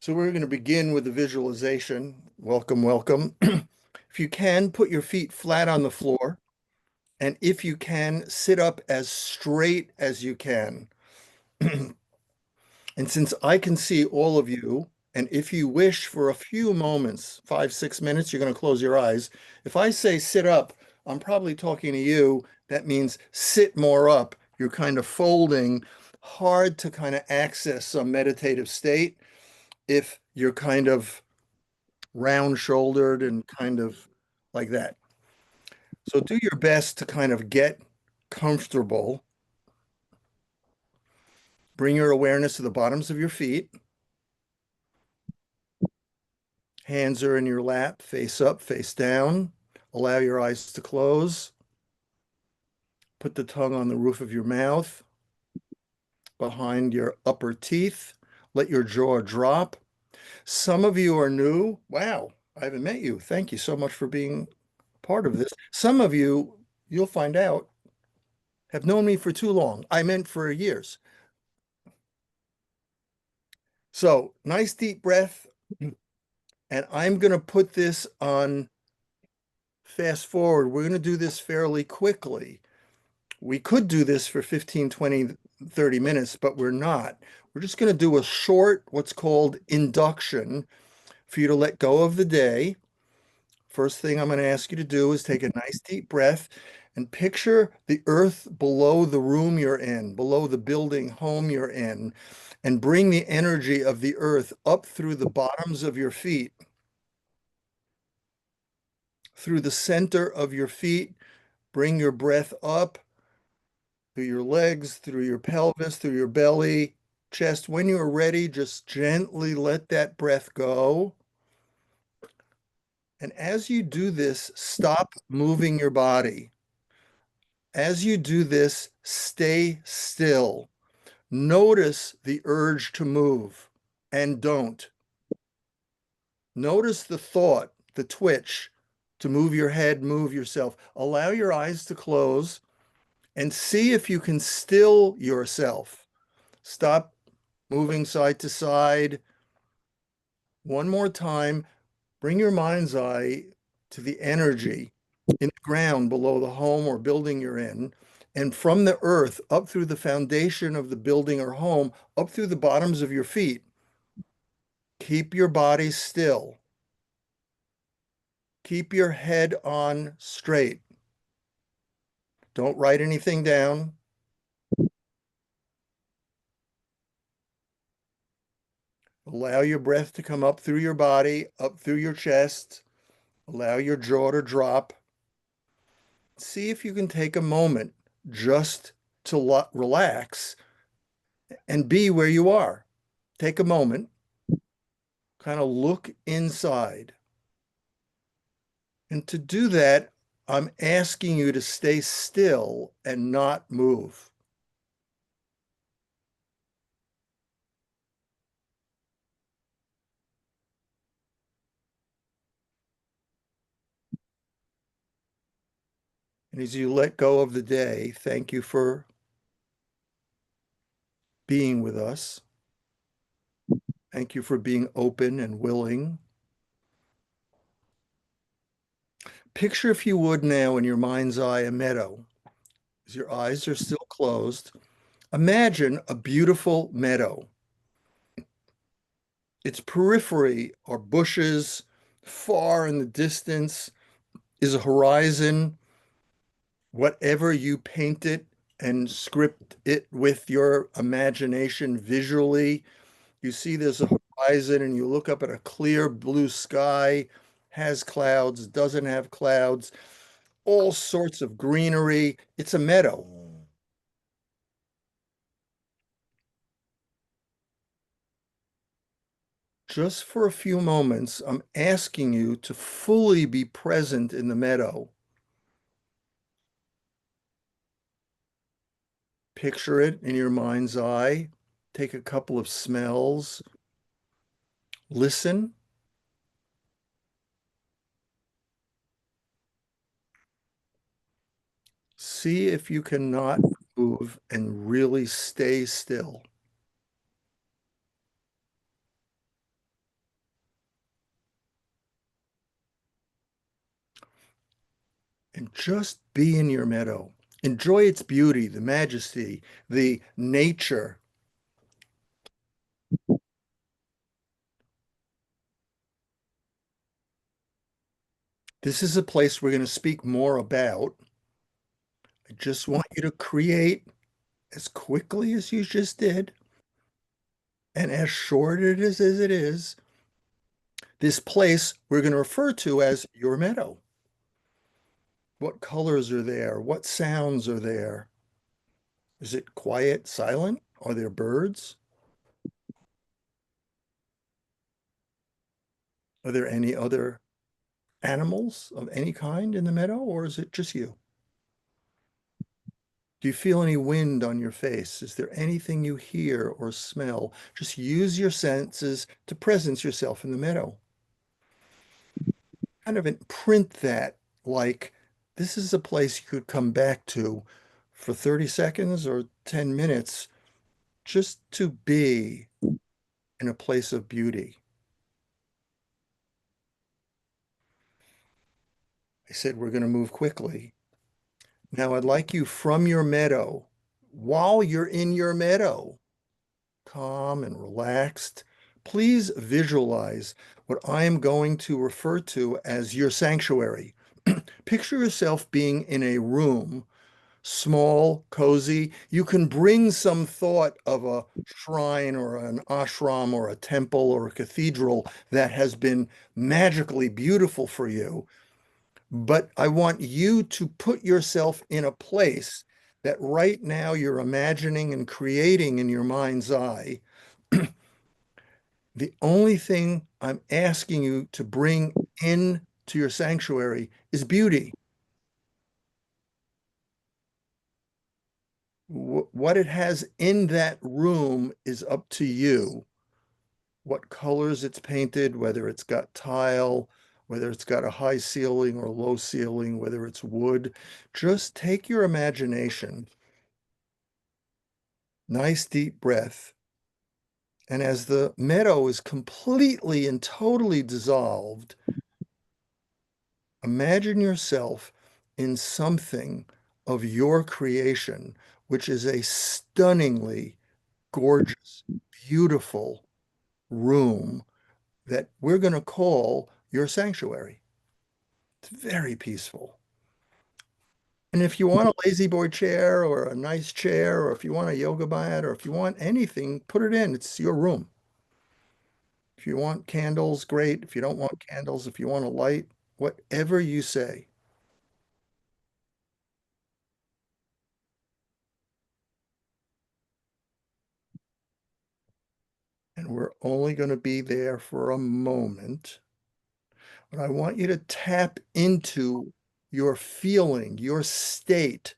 So we're going to begin with the visualization. Welcome, welcome. If you can, put your feet flat on the floor. And if you can, sit up as straight as you can. And since I can see all of you, and if you wish for a few moments, 5, 6 minutes, you're going to close your eyes. If I say sit up, I'm probably talking to you. That means sit more up. You're kind of folding, hard to kind of access some meditative state if you're kind of round shouldered and kind of like that. So do your best to kind of get comfortable. Bring your awareness to the bottoms of your feet. Hands are in your lap, face up, face down. Allow your eyes to close. Put the tongue on the roof of your mouth, behind your upper teeth. Let your jaw drop. Some of you are new. Wow, I haven't met you. Thank you so much for being part of this. Some of you, you'll find out, have known me for too long. I meant for years. So nice deep breath. And I'm going to put this on fast forward. We're going to do this fairly quickly. We could do this for 15, 20, 30 minutes, but we're not. We're just going to do a short, what's called induction for you to let go of the day. First thing I'm going to ask you to do is take a nice deep breath and picture the earth below the room you're in, below the building, home you're in, and bring the energy of the earth up through the bottoms of your feet, through the center of your feet. Bring your breath up through your legs, through your pelvis, through your belly, chest. When you're ready, just gently let that breath go. And as you do this, stop moving your body. As you do this, stay still. Notice the urge to move and don't. Notice the thought, the twitch to move your head, move yourself. Allow your eyes to close and see if you can still yourself. Stop moving side to side. One more time, bring your mind's eye to the energy in the ground below the home or building you're in, and from the earth up through the foundation of the building or home, up through the bottoms of your feet. Keep your body still. Keep your head on straight. Don't write anything down. Allow your breath to come up through your body, up through your chest. Allow your jaw to drop. See if you can take a moment just to relax and be where you are. Take a moment, kind of look inside. And to do that, I'm asking you to stay still and not move. And as you let go of the day, thank you for being with us. Thank you for being open and willing. Picture, if you would now, in your mind's eye, a meadow. As your eyes are still closed, imagine a beautiful meadow. Its periphery are bushes. Far in the distance is a horizon. Whatever you paint it and script it with your imagination visually, you see there's a horizon and you look up at a clear blue sky, has clouds, doesn't have clouds, all sorts of greenery. It's a meadow. Just for a few moments, I'm asking you to fully be present in the meadow. Picture it in your mind's eye. Take a couple of smells. Listen. See if you cannot move and really stay still. and just be in your meadow. Enjoy its beauty, the majesty, the nature. This is a place we're going to speak more about. I just want you to create as quickly as you just did and as short as it is, this place we're going to refer to as your meadow. What colors are there? What sounds are there? Is it quiet, silent? Are there birds? Are there any other animals of any kind in the meadow, or is it just you? Do you feel any wind on your face? Is there anything you hear or smell? Just use your senses to presence yourself in the meadow. Kind of imprint that like this is a place you could come back to for 30 seconds or 10 minutes just to be in a place of beauty. I said we're going to move quickly. Now I'd like you from your meadow, while you're in your meadow, calm and relaxed, please visualize what I am going to refer to as your sanctuary. Picture yourself being in a room, small, cozy. You can bring some thought of a shrine or an ashram or a temple or a cathedral that has been magically beautiful for you. But I want you to put yourself in a place that right now you're imagining and creating in your mind's eye. The only thing I'm asking you to bring in to your sanctuary is beauty. What it has in that room is up to you. What colors it's painted, whether it's got tile, whether it's got a high ceiling or low ceiling, whether it's wood. Just take your imagination, nice deep breath. And as the meadow is completely and totally dissolved, imagine yourself in something of your creation, which is a stunningly gorgeous, beautiful room that we're going to call your sanctuary. It's very peaceful. And if you want a lazy boy chair or a nice chair, or if you want a yoga mat, or if you want anything, put it in. It's your room. If you want candles, great. If you don't want candles, if you want a light, whatever you say. And we're only going to be there for a moment. But I want you to tap into your feeling, your state.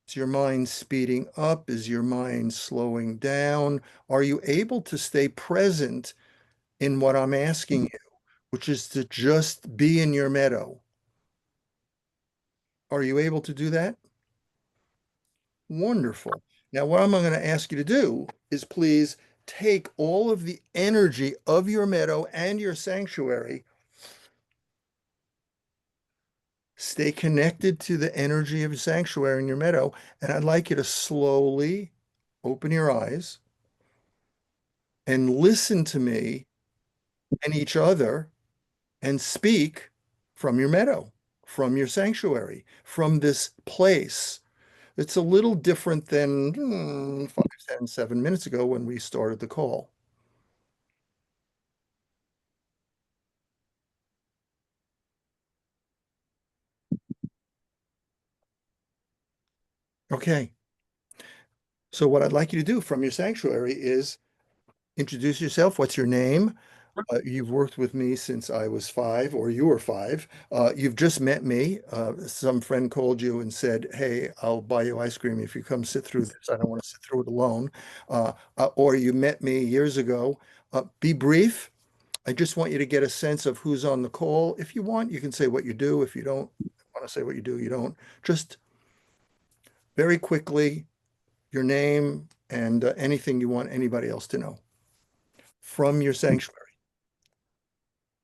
Is your mind speeding up? Is your mind slowing down? Are you able to stay present in what I'm asking you, which is to just be in your meadow? Are you able to do that? Wonderful. Now, what I'm going to ask you to do is please take all of the energy of your meadow and your sanctuary, stay connected to the energy of your sanctuary in your meadow, and I'd like you to slowly open your eyes and listen to me and each other and speak from your meadow, from your sanctuary, from this place. It's a little different than 5, 10, 7 minutes ago when we started the call. Okay. So what I'd like you to do from your sanctuary is introduce yourself. What's your name? You've worked with me since I was 5, or you were 5. You've just met me. Some friend called you and said, "Hey, I'll buy you ice cream if you come sit through this. I don't want to sit through it alone." Or you met me years ago. Be brief. I just want you to get a sense of who's on the call. If you want, you can say what you do. If you don't want to say what you do, you don't. Just very quickly, your name and anything you want anybody else to know from your sanctuary.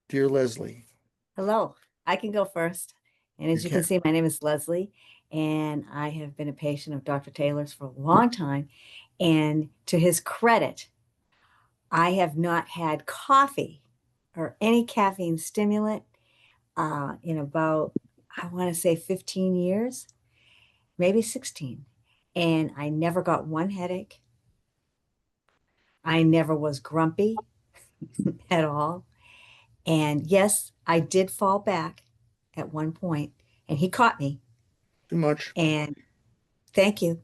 Dear Leslie, Hello, I can go first. And You as you can can. see, my name is Leslie, and I have been a patient of Dr. Taylor's for a long time. And to his credit, I have not had coffee or any caffeine stimulant in about, I want to say 15 years, maybe 16. And I never got one headache. I never was grumpy at all. And yes, I did fall back at one point, and he caught me. Too much. And thank you.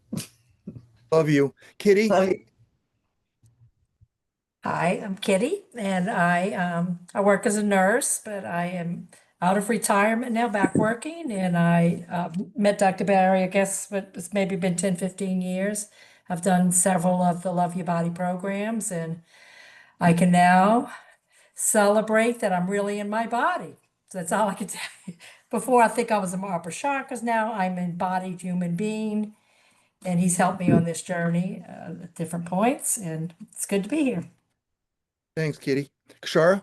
Love you. Kitty, Love you. Hi, I'm Kitty, and I work as a nurse, but I am out of retirement now, back working, and I met Dr. Barry, I guess, but it's maybe been 10, 15 years. I've done several of the Love Your Body programs, and I can now celebrate that I'm really in my body. So that's all I can tell you. Before, I think I was a more upper chakras. Now I'm an embodied human being, and he's helped me on this journey at different points, and it's good to be here. thanks, Kitty. Kashara,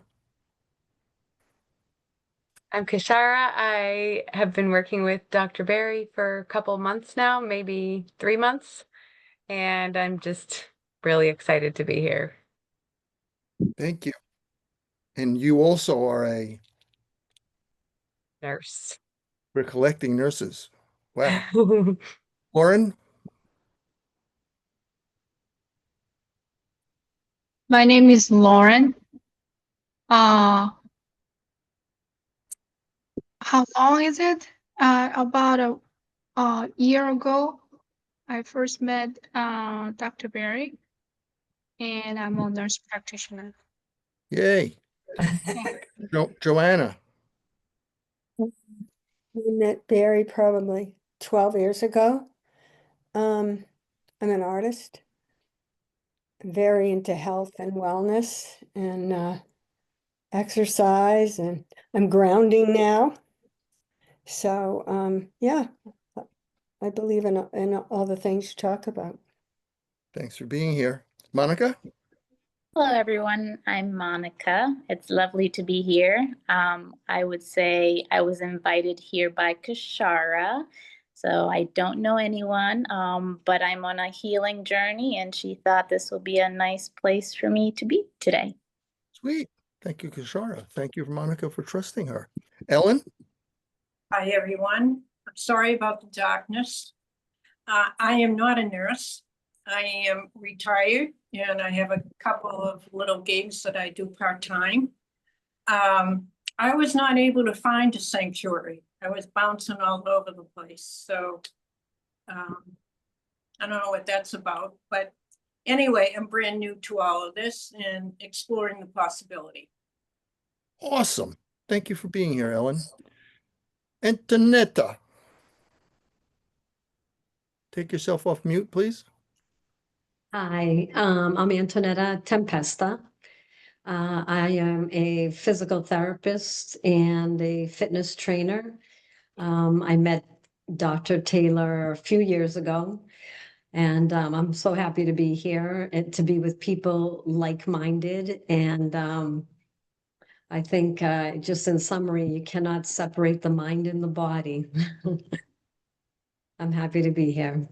I'm Kashara. I have been working with Dr. Barry for a couple months now, maybe 3 months, and I'm just really excited to be here. thank you. And you also are Nurse. we're collecting nurses. Wow. Lauren, My name is Lauren. Uh, how long is it? About a year ago, I first met Dr. Barry, and I'm a nurse practitioner. yay. Joanna, We met Barry probably 12 years ago. I'm an artist, very into health and wellness and exercise, and I'm grounding now. So, yeah, I believe in all the things you talk about. thanks for being here. Monica, Hello, everyone. I'm Monica. It's lovely to be here. I would say I was invited here by Kashara. So I don't know anyone, but I'm on a healing journey, and she thought this will be a nice place for me to be today. sweet. Thank you, Kashara. Thank you, Monica, for trusting her. Ellen, Hi, everyone. I'm sorry about the darkness. I am not a nurse. I am retired and I have a couple of little gigs that I do part-time. I was not able to find a sanctuary. I was bouncing all over the place. So I don't know what that's about, but anyway, I'm brand new to all of this and exploring the possibility. awesome. Thank you for being here, Ellen. Antonetta, take yourself off mute, please. Hi, I'm Antonetta Tempesta. I am a physical therapist and a fitness trainer. I met Dr. Taylor a few years ago, and I'm so happy to be here and to be with people like-minded. And I think, just in summary, you cannot separate the mind and the body. I'm happy to be here.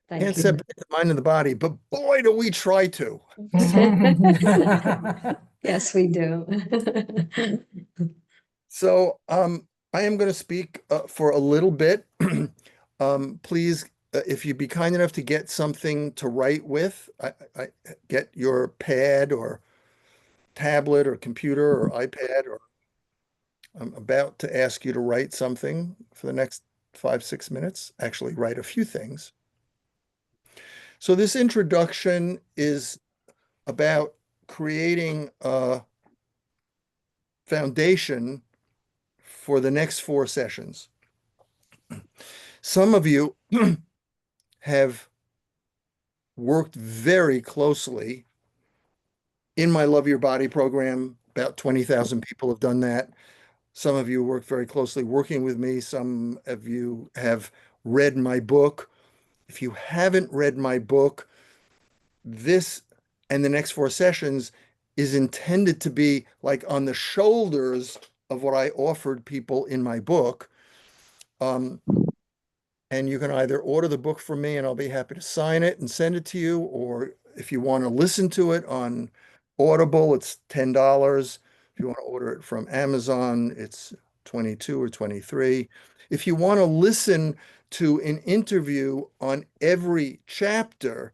Thank Can't you. separate the mind and the body, but boy, do we try to. Yes, we do. So I am going to speak for a little bit. Please, if you'd be kind enough to get something to write with, I get your pad or tablet or computer or iPad, or I'm about to ask you to write something for the next 5, 6 minutes. Actually, write a few things. So this introduction is about creating a foundation for the next 4 sessions. Some of you have worked very closely in my Love Your Body program. About 20,000 people have done that. Some of you work very closely working with me. Some of you have read my book. If you haven't read my book, this and the next 4 sessions is intended to be like on the shoulders of what I offered people in my book. Um, and you can either order the book from me and I'll be happy to sign it and send it to you, or if you want to listen to it on Audible, it's $10. If you want to order it from Amazon, it's 22 or 23. If you want to listen to an interview on every chapter,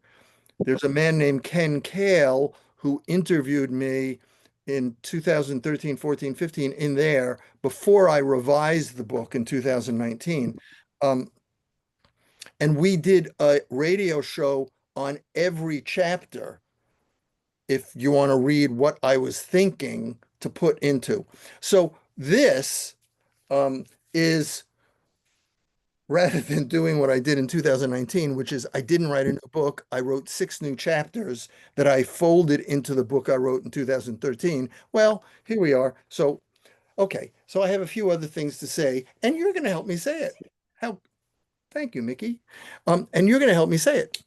there's a man named Ken Kale who interviewed me in 2013, 14, 15 in there before I revised the book in 2019. And we did a radio show on every chapter if you want to read what I was thinking to put into. So this is rather than doing what I did in 2019, which is I didn't write a new book. I wrote 6 new chapters that I folded into the book I wrote in 2013. Well, here we are. So, okay. So I have a few other things to say, and you're going to help me say it. How? Thank you, Mickey. And you're going to help me say it.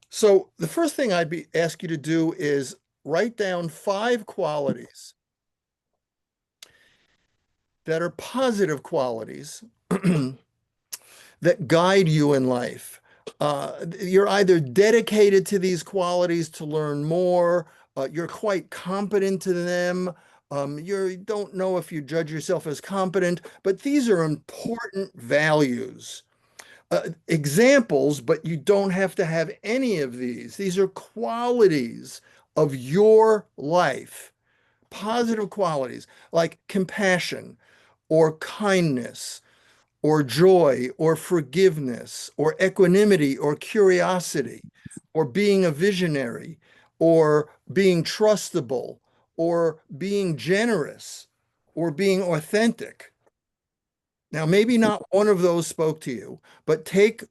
So the first thing ask you to do is write down 5 qualities that are positive qualities that guide you in life. You're either dedicated to these qualities to learn more, you're quite competent to them. You don't know if you judge yourself as competent, but these are important values. Examples, but you don't have to have any of these. These are qualities of your life, positive qualities like compassion or kindness or joy or forgiveness or equanimity or curiosity or being a visionary or being trustable or being generous or being authentic. Now, maybe not one of those spoke to you, but take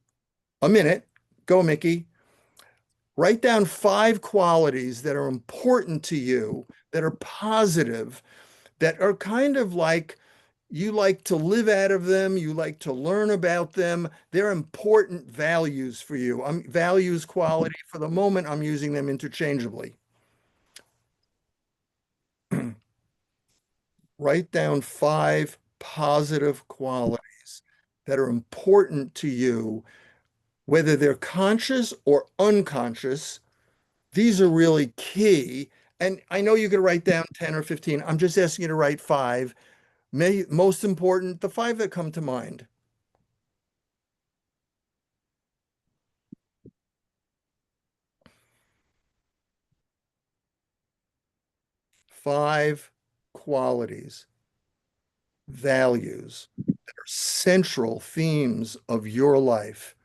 a minute, go, Mickey, write down 5 qualities that are important to you, that are positive, that are kind of like you like to live out of them, you like to learn about them. They're important values for you. Values, quality, for the moment, I'm using them interchangeably. Write down 5 positive qualities that are important to you, whether they're conscious or unconscious. These are really key. And I know you could write down 10 or 15. I'm just asking you to write 5. Most important, the 5 that come to mind. Five qualities, values that are central themes of your life.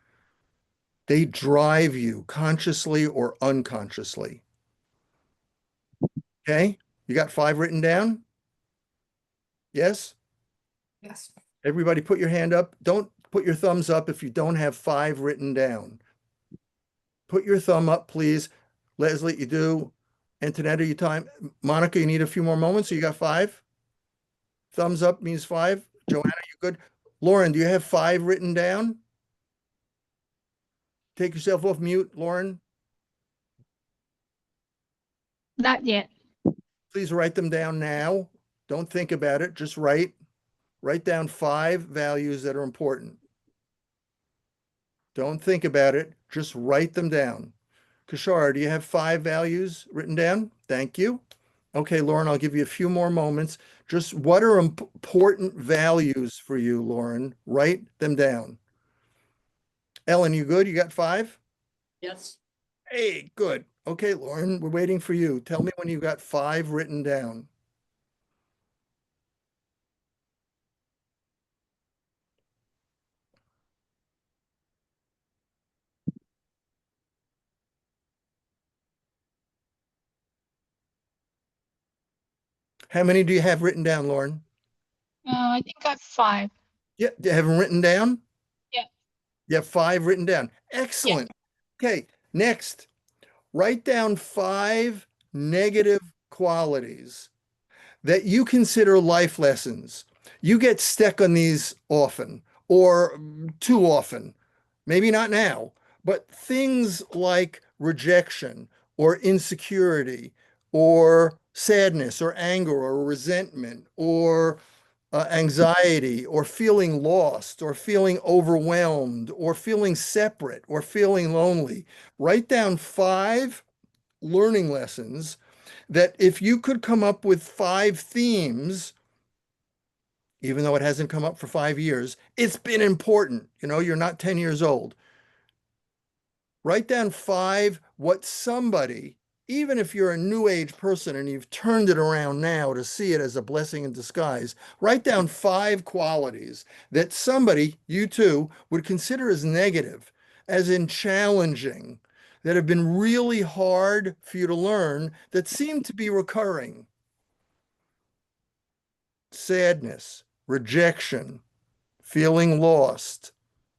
They drive you consciously or unconsciously. Okay? You got 5 written down? Yes? Yes. Everybody put your hand up. Don't put your thumbs up if you don't have 5 written down. Put your thumb up, please. Leslie, you do. Antonetta, you time. Monica, you need a few more moments. So you got 5? Thumbs up means 5. Joanna, you good? Lauren, do you have 5 written down? Take yourself off mute, Lauren. Not yet. Please write them down now. Don't think about it. Just write. Write down 5 values that are important. Don't think about it. Just write them down. Kishara, do you have 5 values written down? Thank you. Okay, Lauren, I'll give you a few more moments. Just what are important values for you, Lauren? Write them down. Ellen, you good? You got 5? Yes. Hey, good. Okay, Lauren, we're waiting for you. Tell me when you got 5 written down. How many do you have written down, Lauren? I think I have 5. Yeah, you have them written down? Yeah. You have 5 written down. Excellent. Okay, next, write down 5 negative qualities that you consider life lessons. You get stuck on these often or too often. Maybe not now, but things like rejection or insecurity or sadness or anger or resentment or anxiety or feeling lost or feeling overwhelmed or feeling separate or feeling lonely, write down 5 learning lessons that if you could come up with 5 themes, even though it hasn't come up for 5 years, it's been important. You know, you're not 10 years old. Write down 5 what somebody, even if you're a new age person and you've turned it around now to see it as a blessing in disguise, write down 5 qualities that somebody, you too, would consider as negative, as in challenging, that have been really hard for you to learn that seem to be recurring. Sadness, rejection, feeling lost,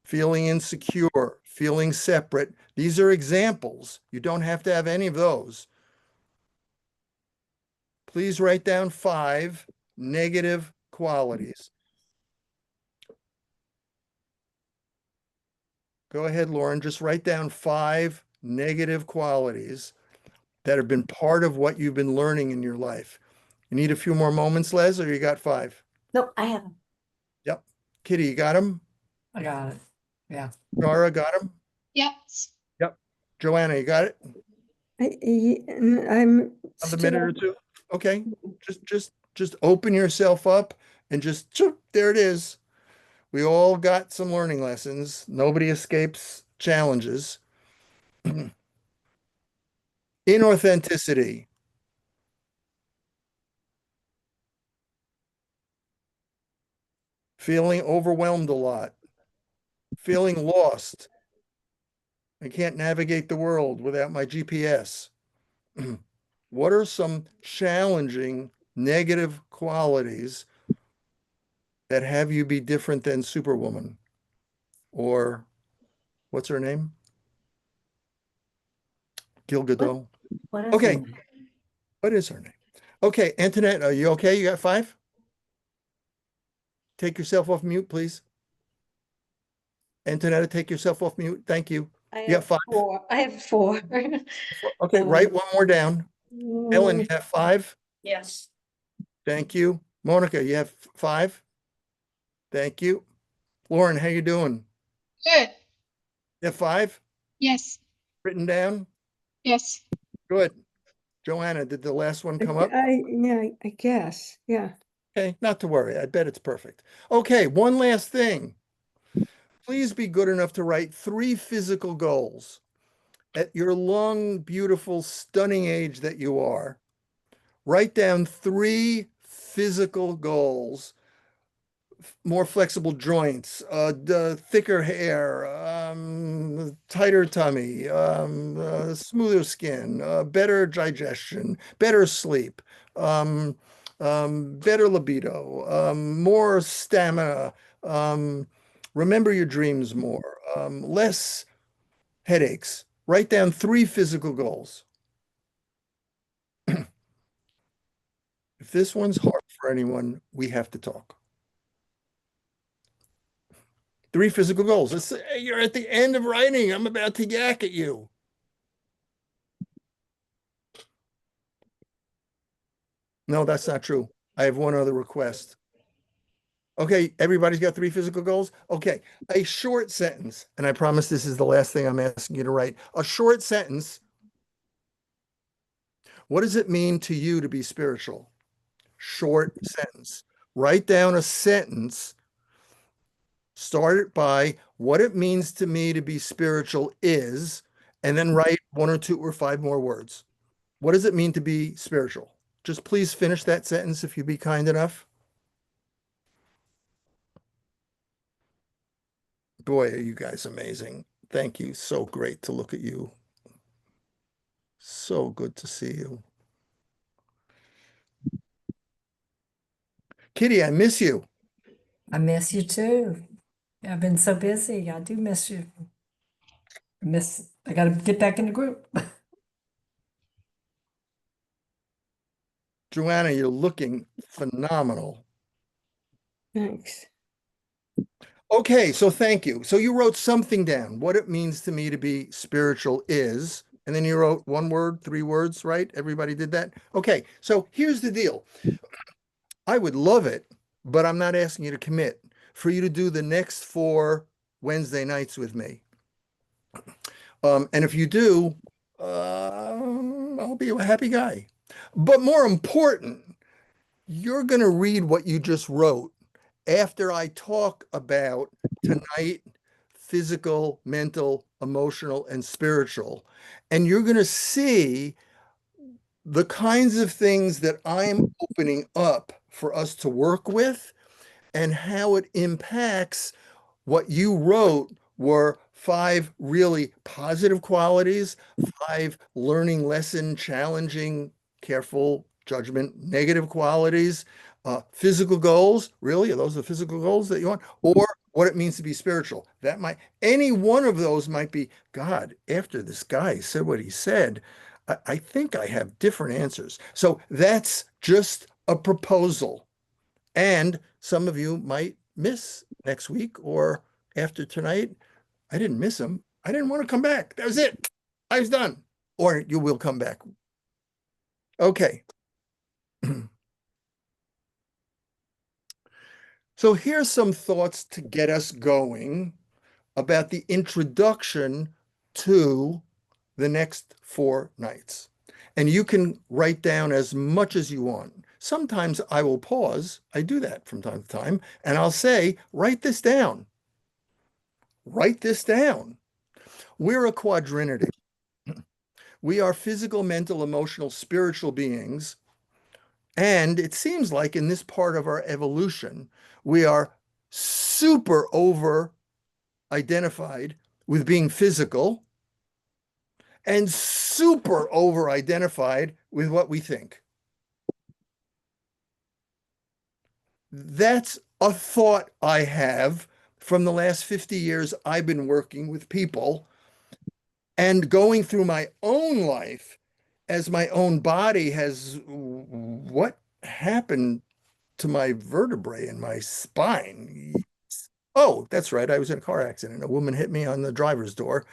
feeling insecure, feeling separate. These are examples. You don't have to have any of those. Please write down 5 negative qualities. Go ahead, Lauren, just write down 5 negative qualities that have been part of what you've been learning in your life. You need a few more moments, Les, or you got 5? Nope, I haven't. Yep. Kitty, you got them? I got it. Yeah. Nora got them? Yes. Yep. Joanna, you got it? I'm Another minute or still, two? Okay. Just open yourself up and just there it is. We all got some learning lessons. Nobody escapes challenges. Inauthenticity. Feeling overwhelmed a lot. Feeling lost. I can't navigate the world without my GPS. What are some challenging negative qualities that have you be different than Superwoman? Or what's her name? Gal Gadot. What is Okay, it? what is her name? Okay, Antoinette, are you okay? You got 5? Take yourself off mute, please. Antonetta, take yourself off mute. Thank you. I You have have 5? 4. I have 4. Okay, write one more down. Ellen, you Mm, have 5? Yes. Thank you. Monica, you have 5? Thank you. Lauren, how you doing? Good. You have 5 Yes. written down? Yes. Good. Joanna, did the last one come up? yeah, I guess, yeah. Okay, not to worry. I bet it's perfect. Okay, one last thing. Please be good enough to write 3 physical goals. At your long, beautiful, stunning age that you are, write down 3 physical goals: more flexible joints, thicker hair, tighter tummy, smoother skin, better digestion, better sleep, better libido, more stamina, remember your dreams more, less headaches. Write down 3 physical goals. If this one's hard for anyone, we have to talk. 3 physical goals. Let's say you're at the end of writing. I'm about to yak at you. No, that's not true. I have one other request. Okay, everybody's got 3 physical goals. Okay, a short sentence, and I promise this is the last thing I'm asking you to write. A short sentence. What does it mean to you to be spiritual? Short sentence. Write down a sentence. Start it by what it means to me to be spiritual is, and then write 1 or 2 or 5 more words. What does it mean to be spiritual? Just please finish that sentence if you'd be kind enough. Boy, are you guys amazing. Thank you. So great to look at you. So good to see you. Kitty, I miss you. I miss you too. I've been so busy. I do miss you. I gotta get back in the group. Joanna, you're looking phenomenal. Thanks. Okay, so thank you. So you wrote something down. What it means to me to be spiritual is, and then you wrote 1 word, 3 words, right? Everybody did that? Okay, so here's the deal. I would love it but I'm not asking you to commit, for you to do the next 4 Wednesday nights with me. And if you do, I'll be a happy guy. But more important, you're going to read what you just wrote after I talk about tonight, physical, mental, emotional, and spiritual. And you're going to see the kinds of things that I'm opening up for us to work with and how it impacts what you wrote were 5 really positive qualities, 5 learning lesson, challenging, careful judgment, negative qualities, physical goals. Really, are those the physical goals that you want? Or what it means to be spiritual. That might, any one of those might be, God, after this guy said what he said, I think I have different answers. So that's just a proposal. And some of you might miss next week or after tonight. I didn't miss them. I didn't want to come back. That was it. I was done. Or you will come back. Okay. So here's some thoughts to get us going about the introduction to the next 4 nights. And you can write down as much as you want. Sometimes I will pause. I do that from time to time. And I'll say, write this down. Write this down. We're a quadrinity. We are physical, mental, emotional, spiritual beings. And it seems like in this part of our evolution, we are super over identified with being physical and super over identified with what we think. That's a thought I have from the last 50 years I've been working with people and going through my own life as my own body has, what happened to my vertebrae in my spine? Oh, that's right. I was in a car accident. A woman hit me on the driver's door,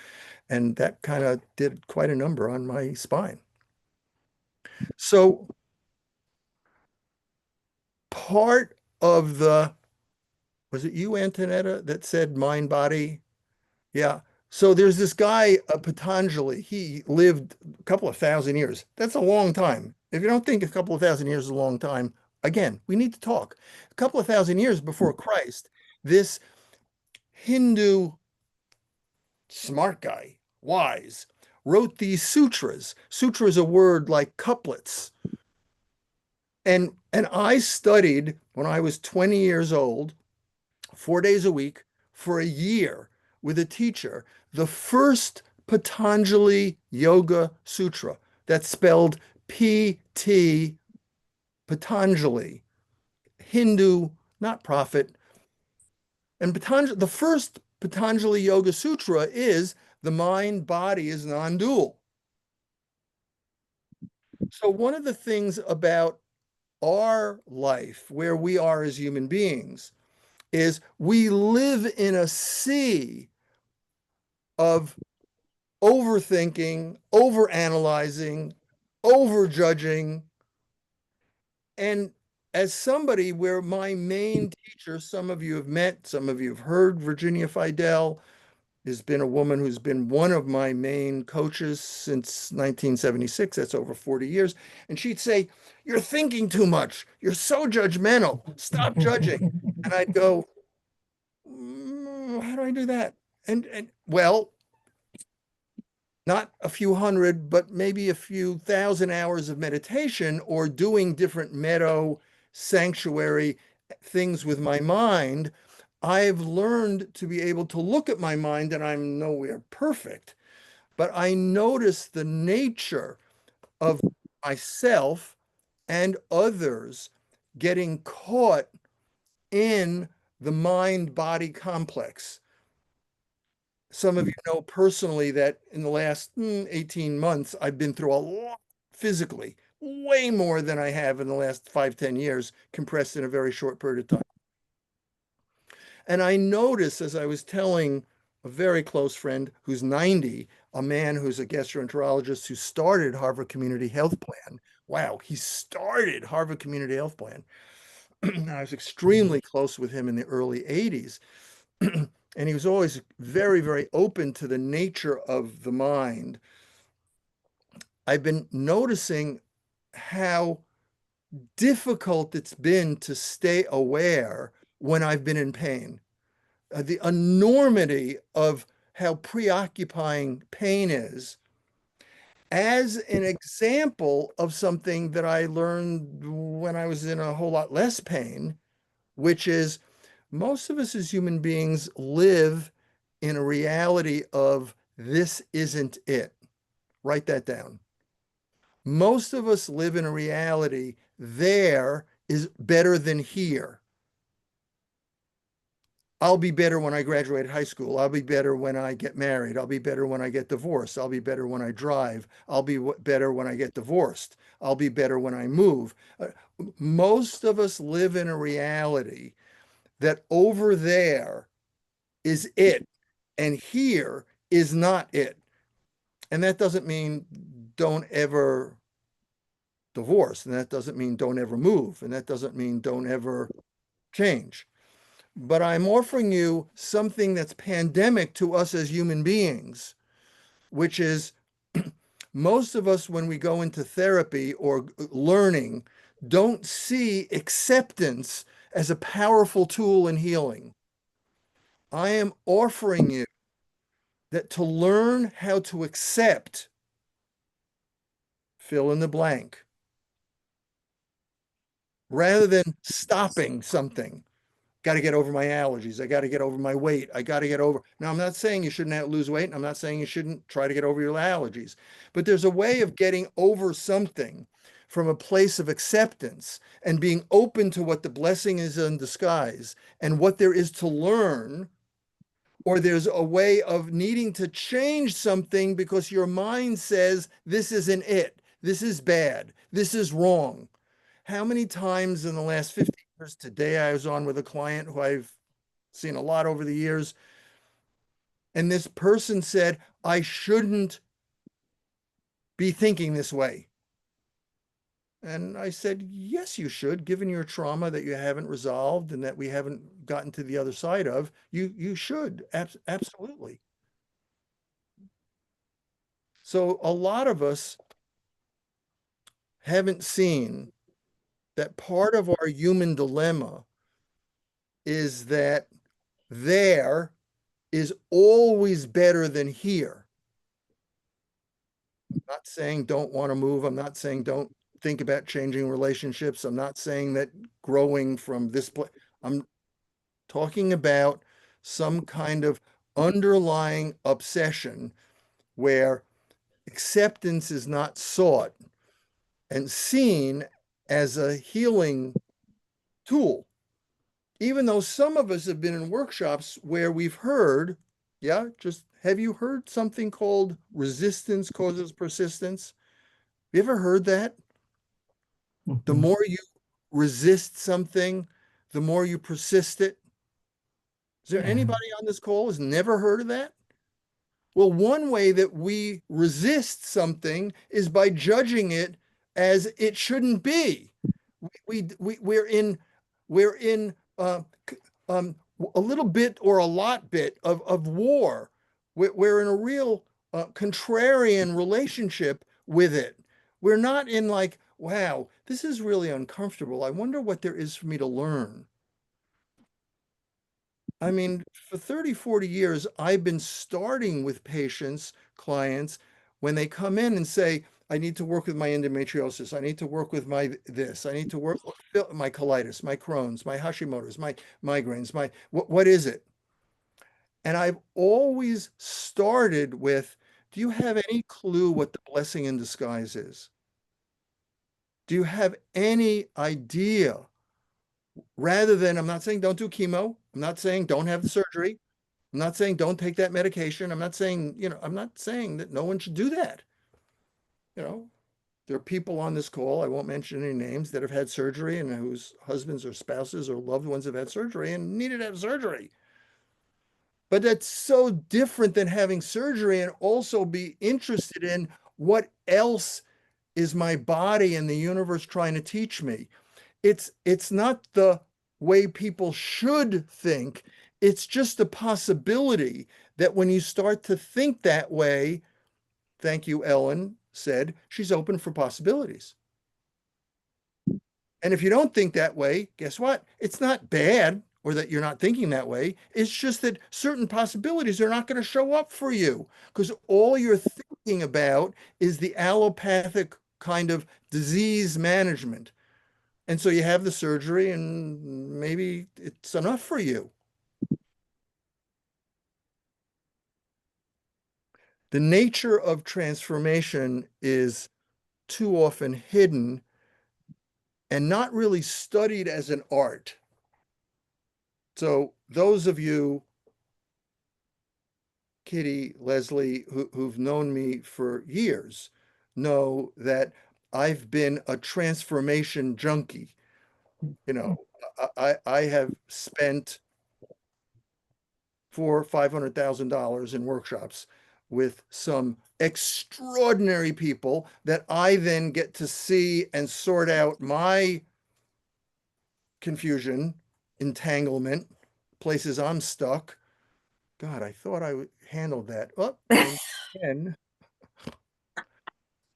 and that kind of did quite a number on my spine. So part of the, was it you, Antonetta, that said mind body? Yeah. So there's this guy, Patanjali. He lived a couple of thousand years. That's a long time. If you don't think a couple of thousand years is a long time, again, we need to talk. A couple of thousand years before Christ, this Hindu smart guy, wise, wrote these sutras. Sutra is a word like couplets. And I studied when I was 20 years old, 4 days a week for a year with a teacher, the first Patanjali Yoga Sutra. That's spelled PT, Patanjali, Hindu, not prophet. And Patanjali, the first Patanjali Yoga Sutra is the mind body is non-dual. So one of the things about our life, where we are as human beings, is we live in a sea of overthinking, overanalyzing, overjudging. And as somebody where my main teacher, some of you have met, some of you have heard, Virginia Fidel has been a woman who's been one of my main coaches since 1976. That's over 40 years. And she'd say, "You're thinking too much. You're so judgmental. Stop judging." And I'd go, how do I do that? And well, not a few hundred, but maybe a few thousand hours of meditation or doing different meadow sanctuary things with my mind, I've learned to be able to look at my mind, and I'm nowhere perfect, but I notice the nature of myself and others getting caught in the mind-body complex. Some of you know personally that in the last 18 months, I've been through a lot physically, way more than I have in the last 5, 10 years, compressed in a very short period of time. And I noticed as I was telling a very close friend who's 90, a man who's a gastroenterologist who started Harvard Community Health Plan. Wow, he started Harvard Community Health Plan. I was extremely close with him in the early 80s. And he was always very, very open to the nature of the mind. I've been noticing how difficult it's been to stay aware when I've been in pain. The enormity of how preoccupying pain is, as an example of something that I learned when I was in a whole lot less pain, which is most of us as human beings live in a reality of this isn't it. Write that down. Most of us live in a reality there is better than here. I'll be better when I graduate high school. I'll be better when I get married. I'll be better when I get divorced. I'll be better when I drive. I'll be better when I get divorced. I'll be better when I move. Most of us live in a reality that over there is it and here is not it. And that doesn't mean don't ever divorce. And that doesn't mean don't ever move. And that doesn't mean don't ever change. But I'm offering you something that's pandemic to us as human beings, which is most of us, when we go into therapy or learning, don't see acceptance as a powerful tool in healing. I am offering you that to learn how to accept, fill in the blank, rather than stopping something. Got to get over my allergies. I got to get over my weight. I got to get over. Now, I'm not saying you shouldn't lose weight. And I'm not saying you shouldn't try to get over your allergies. But there's a way of getting over something from a place of acceptance and being open to what the blessing is in disguise and what there is to learn. Or there's a way of needing to change something because your mind says, this isn't it. This is bad. This is wrong. How many times in the last 50 years, today I was on with a client who I've seen a lot over the years, and this person said, I shouldn't be thinking this way. And I said, yes, you should, given your trauma that you haven't resolved and that we haven't gotten to the other side of, you should, absolutely. So a lot of us haven't seen that part of our human dilemma is that there is always better than here. I'm not saying don't want to move. I'm not saying don't think about changing relationships. I'm not saying that growing from this place. I'm talking about some kind of underlying obsession where acceptance is not sought and seen as a healing tool. Even though some of us have been in workshops where we've heard, yeah, just have you heard something called resistance causes persistence? Have you ever heard that? The more you resist something, the more you persist it. Is there anybody on this call who's never heard of that? Well, one way that we resist something is by judging it as it shouldn't be. We're in a little bit or a lot bit of war. We're in a real contrarian relationship with it. We're not in like, wow, this is really uncomfortable. I wonder what there is for me to learn. I mean, for 30, 40 years, I've been starting with patients, clients, when they come in and say, I need to work with my endometriosis. I need to work with my this. I need to work with my colitis, my Crohn's, my Hashimoto's, my migraines, what is it? And I've always started with, do you have any clue what the blessing in disguise is? Do you have any idea? Rather than, I'm not saying don't do chemo. I'm not saying don't have the surgery. I'm not saying don't take that medication. I'm not saying, I'm not saying that no one should do that. There are people on this call, I won't mention any names, that have had surgery and whose husbands or spouses or loved ones have had surgery and needed to have surgery. But that's so different than having surgery and also be interested in what else is my body and the universe trying to teach me. it's not the way people should think. It's just a possibility that when you start to think that way, thank you, Ellen said, she's open for possibilities. And if you don't think that way, guess what? It's not bad or that you're not thinking that way. It's just that certain possibilities are not going to show up for you because all you're thinking about is the allopathic kind of disease management. And so you have the surgery and maybe it's enough for you. The nature of transformation is too often hidden and not really studied as an art. So those of you, Kitty, Leslie, who've known me for years, know that I've been a transformation junkie. You know, I have spent for $500,000 in workshops with some extraordinary people that I then get to see and sort out my confusion, entanglement, places I'm stuck. God, I thought I handled that. Oh, and again.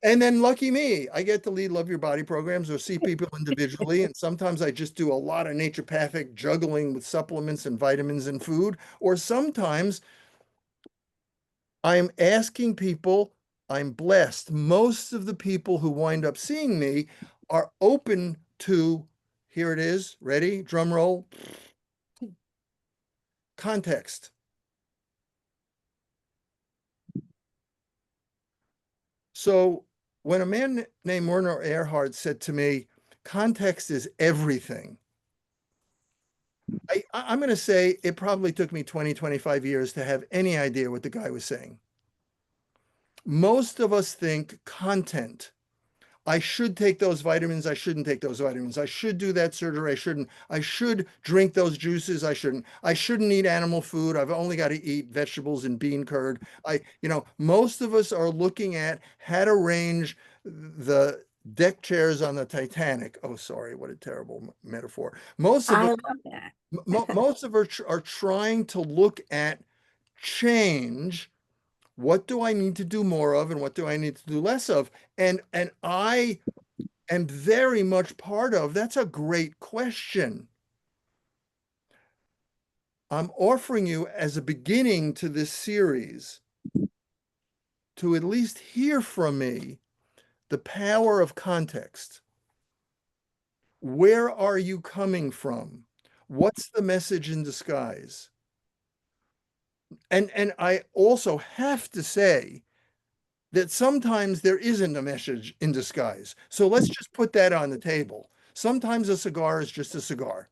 And then lucky me, I get to lead Love Your Body programs or see people individually. And sometimes I just do a lot of naturopathic juggling with supplements and vitamins and food. Or sometimes I'm asking people, I'm blessed. Most of the people who wind up seeing me are open to, here it is, ready, drum roll, context. So when a man named Werner Erhard said to me, context is everything, I'm going to say it probably took me 20, 25 years to have any idea what the guy was saying. Most of us think content. I should take those vitamins. I shouldn't take those vitamins. I should do that surgery. I shouldn't. I should drink those juices. I shouldn't. I shouldn't eat animal food. I've only got to eat vegetables and bean curd. Most of us are looking at how to arrange the deck chairs on the Titanic. Oh, sorry, what a terrible metaphor. Most of I us, love that. most of us are trying to look at change. What do I need to do more of, and what do I need to do less of? And I am very much part of. That's a great question. I'm offering you as a beginning to this series to at least hear from me the power of context. Where are you coming from? What's the message in disguise? And I also have to say that sometimes there isn't a message in disguise. So let's just put that on the table. Sometimes a cigar is just a cigar.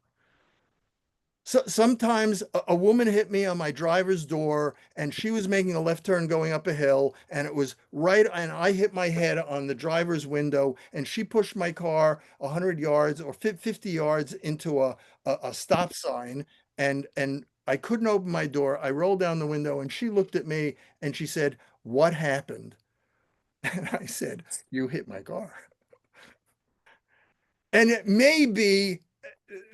So sometimes a woman hit me on my driver's door and she was making a left turn going up a hill and it was right and I hit my head on the driver's window and she pushed my car 100 yards or 50 yards into a stop sign and I couldn't open my door. I rolled down the window and she looked at me and she said, "What happened?" And I said, "You hit my car." And it may be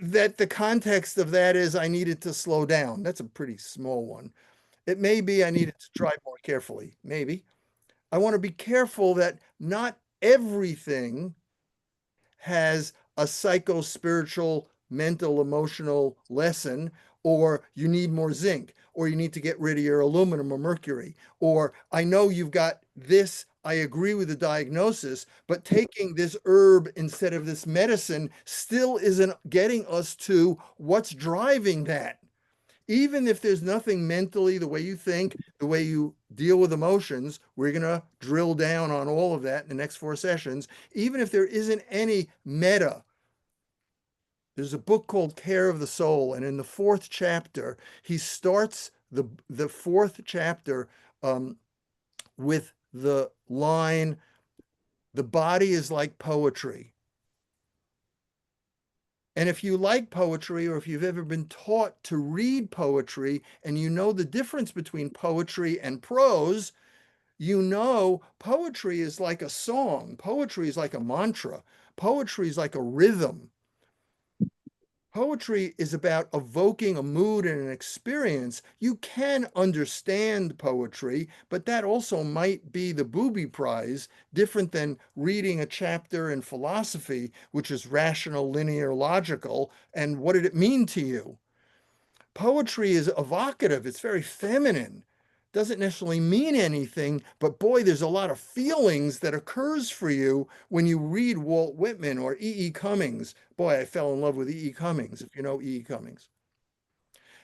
that the context of that is I needed to slow down. That's a pretty small one. It may be I needed to drive more carefully. Maybe. I want to be careful that not everything has a psycho-spiritual, mental, emotional lesson, or you need more zinc, or you need to get rid of your aluminum or mercury, or I know you've got this, I agree with the diagnosis, but taking this herb instead of this medicine still isn't getting us to what's driving that. Even if there's nothing mentally, the way you think, the way you deal with emotions, we're going to drill down on all of that in the next 4 sessions. Even if there isn't any meta, there's a book called Care of the Soul. And in the 4th chapter, he starts the 4th chapter with the line, "The body is like poetry." And if you like poetry, or if you've ever been taught to read poetry, and you know the difference between poetry and prose, you know poetry is like a song. Poetry is like a mantra. Poetry is like a rhythm. Poetry is about evoking a mood and an experience. You can understand poetry, but that also might be the booby prize, different than reading a chapter in philosophy, which is rational, linear, logical. And what did it mean to you? Poetry is evocative, it's very feminine. Doesn't necessarily mean anything, but boy, there's a lot of feelings that occurs for you when you read Walt Whitman or E. E. Cummings. Boy, I fell in love with E. E. Cummings, if you know E. E. Cummings.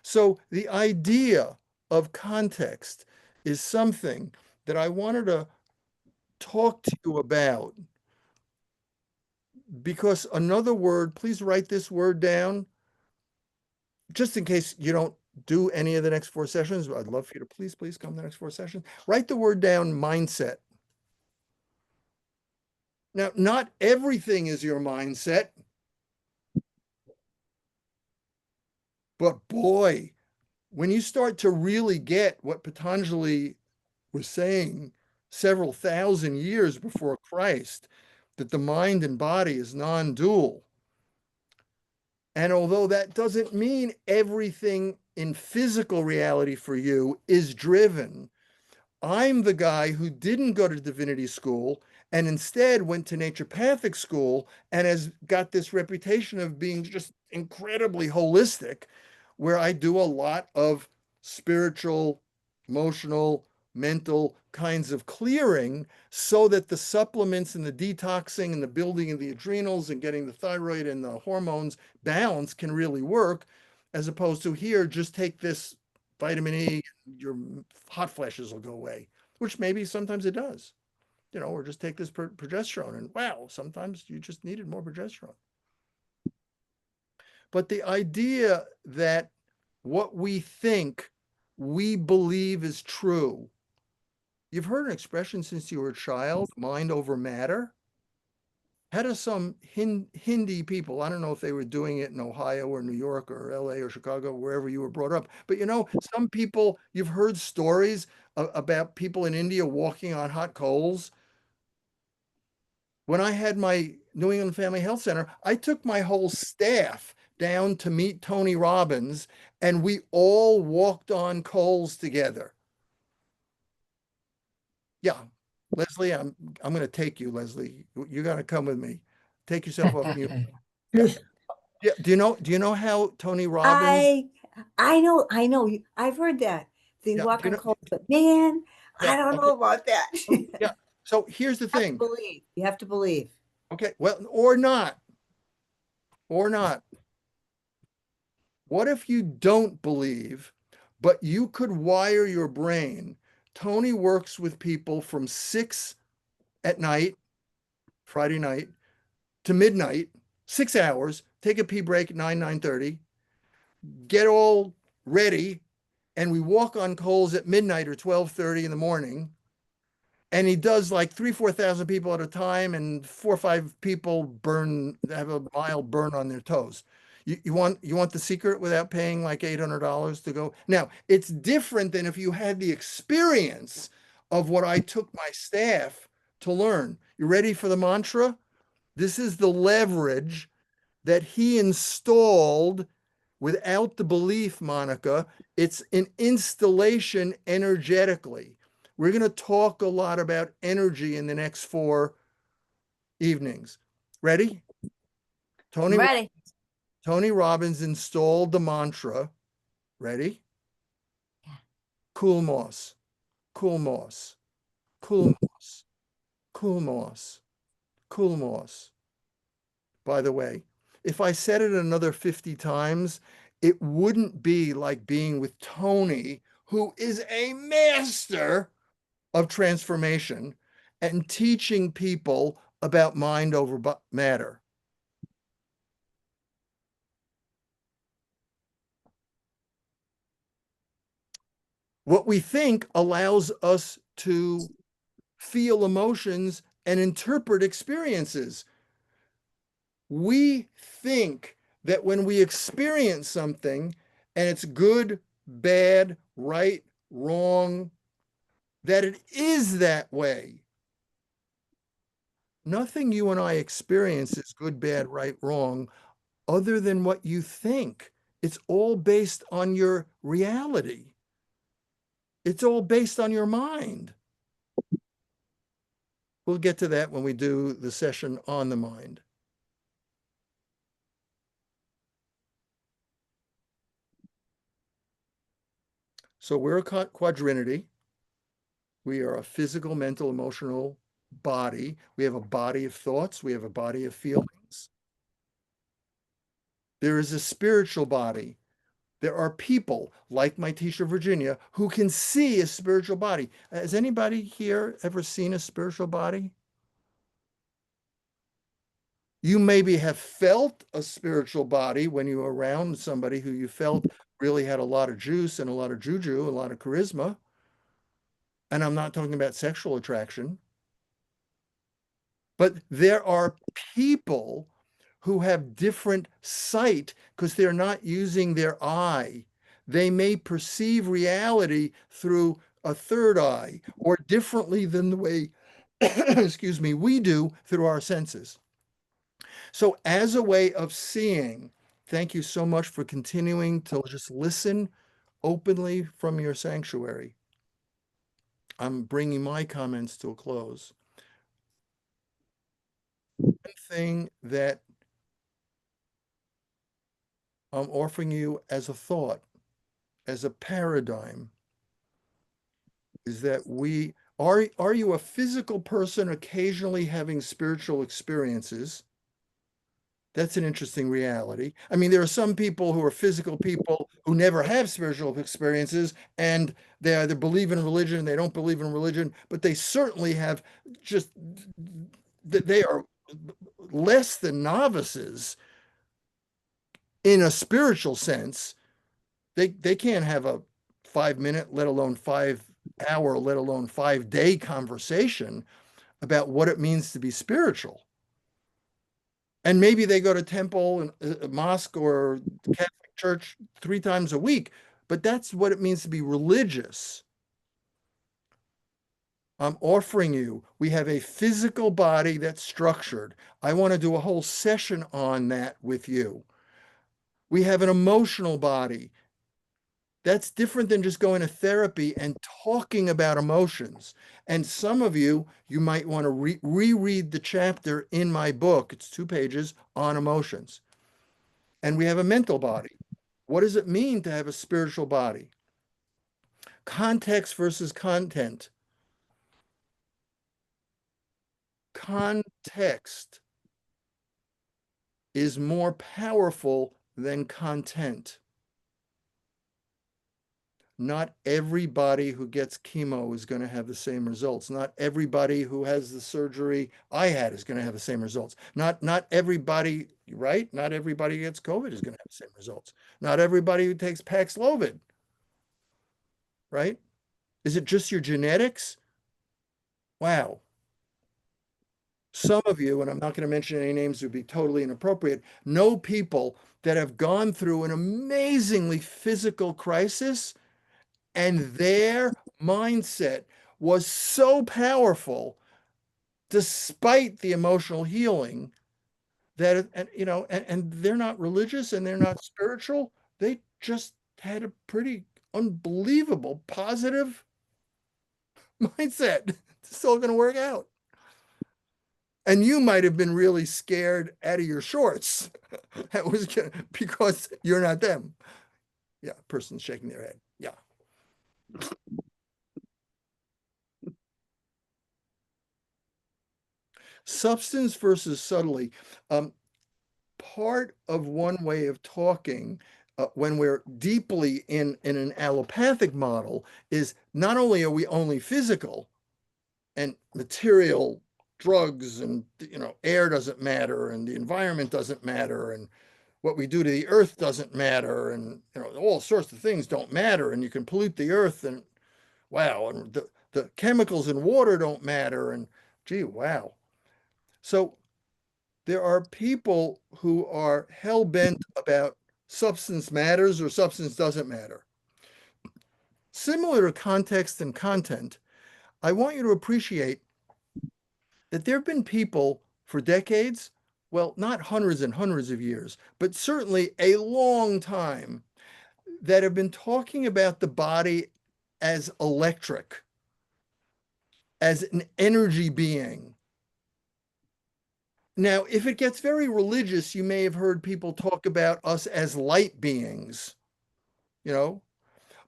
So the idea of context is something that I wanted to talk to you about, because another word, please write this word down, just in case you don't do any of the next 4 sessions. I'd love for you to please come to the next 4 sessions. Write the word down, mindset. Now, not everything is your mindset, but boy, when you start to really get what Patanjali was saying several thousand years before Christ, that the mind and body is non-dual. And although that doesn't mean everything in physical reality for you is driven, I'm the guy who didn't go to divinity school and instead went to naturopathic school and has got this reputation of being just incredibly holistic, where I do a lot of spiritual, emotional, mental kinds of clearing so that the supplements and the detoxing and the building of the adrenals and getting the thyroid and the hormones balance can really work, as opposed to here, just take this vitamin E, your hot flashes will go away, which maybe sometimes it does, or just take this progesterone and wow, sometimes you just needed more progesterone. But the idea that what we think we believe is true, you've heard an expression since you were a child, mind over matter. How do some Hindi people, I don't know if they were doing it in Ohio or New York or LA or Chicago, wherever you were brought up, but some people, you've heard stories about people in India walking on hot coals. When I had my New England Family Health Center, I took my whole staff down to meet Tony Robbins, and we all walked on coals together. Yeah, Leslie, I'm going to take you, Leslie. You're going to come with me. Take yourself off mute. Yeah. Yeah. Do you know how Tony Robbins? I know. I've heard that. The Yeah. walk on cold, but man, Yeah. I don't Okay. know about that. You Yeah. So here's the have to thing. believe. You have to believe. Okay. Well, or not. Or not. What if you don't believe, but you could wire your brain? Tony works with people from 6 at night, Friday night, to midnight, 6 hours, take a pee break at 9:30, get all ready, and we walk on coals at midnight or 12:30 in the morning. And he does like 3,000 to 4,000 people at a time, and 4 or 5 people have a mild burn on their toes. You want the secret without paying like $800 to go? Now, it's different than if you had the experience of what I took my staff to learn. You ready for the mantra? This is the leverage that he installed without the belief, Monica. It's an installation energetically. We're going to talk a lot about energy in the next 4 evenings. Ready? I'm ready. Tony Robbins installed the mantra. Ready? Yeah. Cool moss, cool moss, cool moss, cool moss, cool moss. By the way, if I said it another 50 times, it wouldn't be like being with Tony, who is a master of transformation and teaching people about mind over matter. What we think allows us to feel emotions and interpret experiences. We think that when we experience something and it's good, bad, right, wrong, that it is that way. Nothing you and I experience is good, bad, right, wrong, other than what you think. It's all based on your reality. It's all based on your mind. We'll get to that when we do the session on the mind. So we're a quadrinity. We are a physical, mental, emotional body. We have a body of thoughts. We have a body of feelings. There is a spiritual body. There are people like my teacher, Virginia, who can see a spiritual body. Has anybody here ever seen a spiritual body? You maybe have felt a spiritual body when you were around somebody who you felt really had a lot of juice and a lot of juju, a lot of charisma. And I'm not talking about sexual attraction. But there are people who have different sight because they're not using their eye. They may perceive reality through a third eye or differently than the way, excuse me, we do through our senses. So, as a way of seeing, thank you so much for continuing to just listen openly from your sanctuary. I'm bringing my comments to a close. One thing that I'm offering you as a thought, as a paradigm, is that we are you a physical person occasionally having spiritual experiences? That's an interesting reality. I mean, there are some people who are physical people who never have spiritual experiences, and they either believe in religion, they don't believe in religion, but they certainly have just that they are less than novices in a spiritual sense. They can't have a 5 minute, let alone 5 hour, let alone 5 day conversation about what it means to be spiritual. And maybe they go to temple and a mosque or Catholic church 3 times a week, but that's what it means to be religious. I'm offering you, we have a physical body that's structured. I want to do a whole session on that with you. We have an emotional body. That's different than just going to therapy and talking about emotions. And some of you, you might want to reread the chapter in my book. It's 2 pages on emotions. And we have a mental body. What does it mean to have a spiritual body? Context versus content. Context is more powerful than content. Not everybody who gets chemo is going to have the same results. Not everybody who has the surgery I had is going to have the same results. Not everybody, right? Not everybody who gets COVID is going to have the same results. Not everybody who takes Paxlovid, right? Is it just your genetics? Wow. Some of you, and I'm not going to mention any names, would be totally inappropriate, know people that have gone through an amazingly physical crisis, and their mindset was so powerful despite the emotional healing that and they're not religious and they're not spiritual. They just had a pretty unbelievable positive mindset. It's all going to work out. And you might have been really scared out of your shorts. That was because you're not them. Yeah, person's shaking their head. Yeah. Substance versus subtlety. Part of one way of talking when we're deeply in an allopathic model is not only are we only physical and material drugs and air doesn't matter and the environment doesn't matter and what we do to the earth doesn't matter and all sorts of things don't matter and you can pollute the earth and wow and the chemicals in water don't matter and gee wow. So there are people who are hell-bent about substance matters or substance doesn't matter. Similar to context and content, I want you to appreciate that there have been people for decades well, not hundreds and hundreds of years, but certainly a long time, that have been talking about the body as electric, as an energy being. Now, if it gets very religious, you may have heard people talk about us as light beings, you know,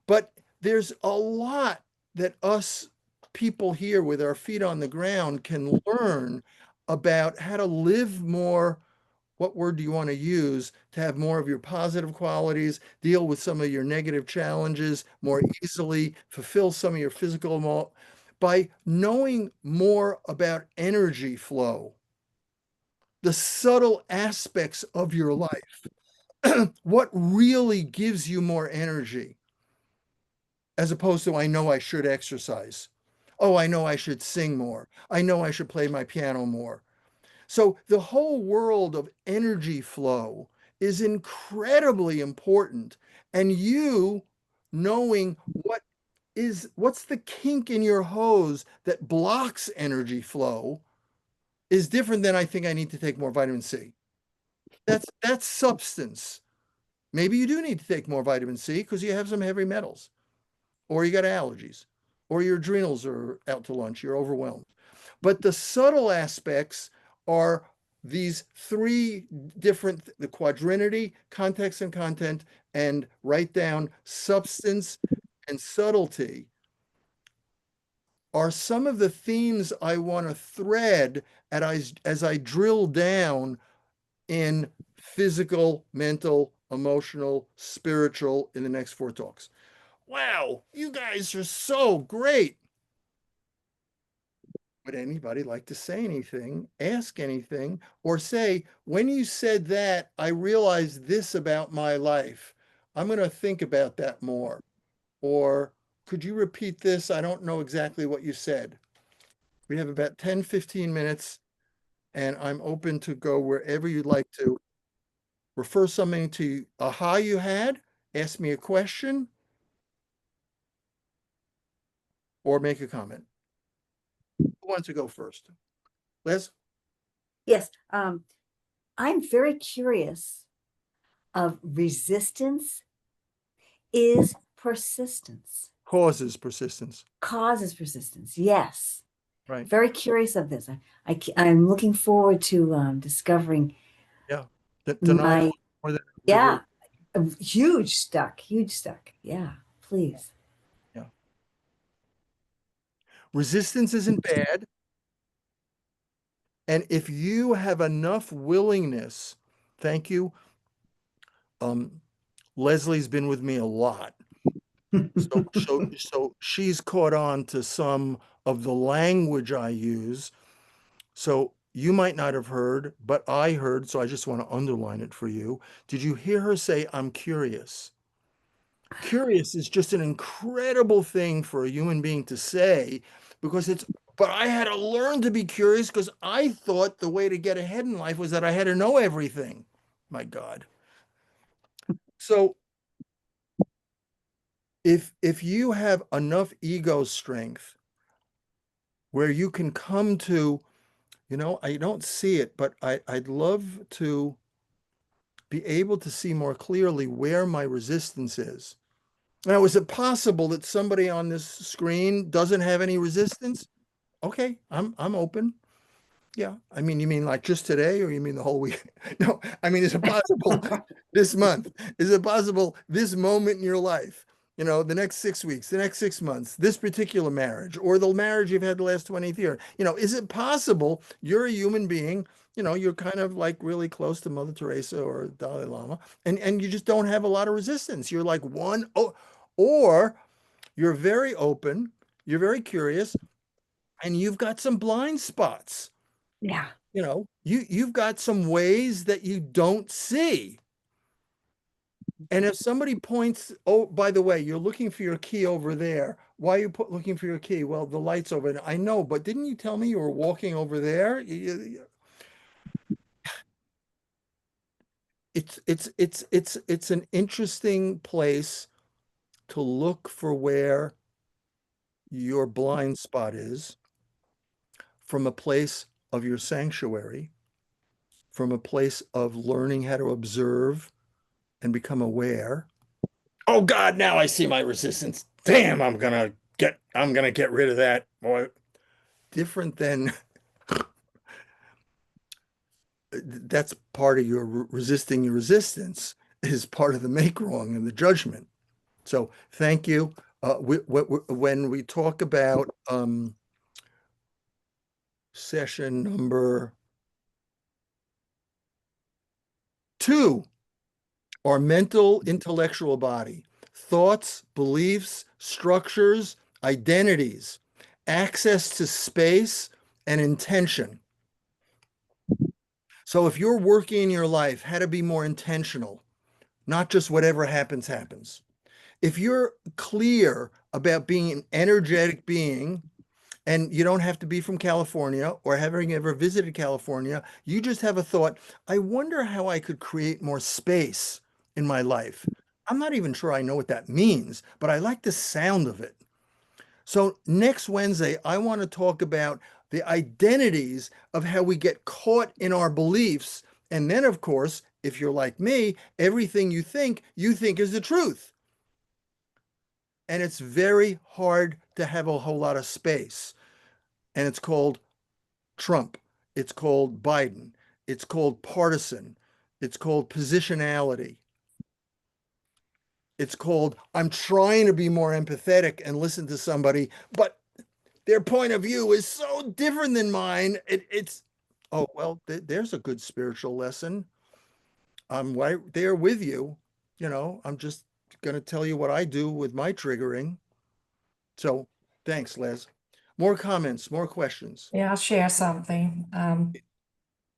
but there's a lot that us people here with our feet on the ground can learn about how to live more. What word do you want to use to have more of your positive qualities, deal with some of your negative challenges more easily, fulfill some of your physical by knowing more about energy flow, the subtle aspects of your life, what really gives you more energy, as opposed to, I know I should exercise. Oh, I know I should sing more. I know I should play my piano more. So the whole world of energy flow is incredibly important. And you knowing what's the kink in your hose that blocks energy flow is different than, I think I need to take more vitamin C. That's substance. Maybe you do need to take more vitamin C because you have some heavy metals, or you got allergies, or your adrenals are out to lunch, you're overwhelmed. But the subtle aspects are these three different, the quadrinity, context and content, and write down substance and subtlety, are some of the themes I want to thread as I drill down in physical, mental, emotional, spiritual in the next 4 talks. Wow, you guys are so great. Would anybody like to say anything, ask anything, or say, when you said that, I realized this about my life. I'm going to think about that more. Or could you repeat this? I don't know exactly what you said. We have about 10, 15 minutes, and I'm open to go wherever you'd like to. Refer something to aha you had, ask me a question, or make a comment. Who wants to go first? Liz? Yes, I'm very curious of resistance is persistence, Causes persistence. causes persistence. Yes. Right. Very curious of this. I'm looking forward to discovering Yeah. Denial my, more than yeah, huge stuck, huge stuck. Yeah, please. yeah. Resistance isn't bad. And if you have enough willingness, thank you. Leslie's been with me a lot. So she's caught on to some of the language I use. So you might not have heard, but I heard, so I just want to underline it for you. Did you hear her say, I'm curious? Curious is just an incredible thing for a human being to say because but I had to learn to be curious because I thought the way to get ahead in life was that I had to know everything. My God. So if you have enough ego strength where you can come to, I don't see it, but I'd love to be able to see more clearly where my resistance is. Now, is it possible that somebody on this screen doesn't have any resistance? Okay, I'm open. Yeah. I mean, you mean like just today, or you mean the whole week? No, I mean, is it possible this month? Is it possible this moment in your life? The next 6 weeks, the next 6 months, this particular marriage, or the marriage you've had the last 20 years. Is it possible you're a human being? You're kind of like really close to Mother Teresa or Dalai Lama, and you just don't have a lot of resistance. You're like or you're very open, you're very curious, and you've got some blind spots. Yeah. You've got some ways that you don't see. And if somebody points, oh, by the way, you're looking for your key over there. Why are you looking for your key? Well, the light's over there. I know, but didn't you tell me you were walking over there? It's an interesting place to look for where your blind spot is from a place of your sanctuary, from a place of learning how to observe and become aware. Oh God, now I see my resistance. Damn, I'm gonna get rid of that. Boy, different than that's part of your resisting your resistance is part of the make wrong and the judgment. So thank you. When we talk about session number 2, our mental intellectual body, thoughts, beliefs, structures, identities, access to space, and intention. So if you're working in your life, how to be more intentional, not just whatever happens, happens. If you're clear about being an energetic being, and you don't have to be from California or having ever visited California, you just have a thought, I wonder how I could create more space in my life. I'm not even sure I know what that means, but I like the sound of it. So next Wednesday, I want to talk about the identities of how we get caught in our beliefs. And then, of course, if you're like me, everything you think is the truth. And it's very hard to have a whole lot of space. And it's called Trump. It's called Biden. It's called partisan. It's called positionality. It's called I'm trying to be more empathetic and listen to somebody, but their point of view is so different than mine. Oh, well, there's a good spiritual lesson. I'm right there with you. I'm just going to tell you what I do with my triggering. So thanks, Les. More comments, more questions. Yeah, I'll share something.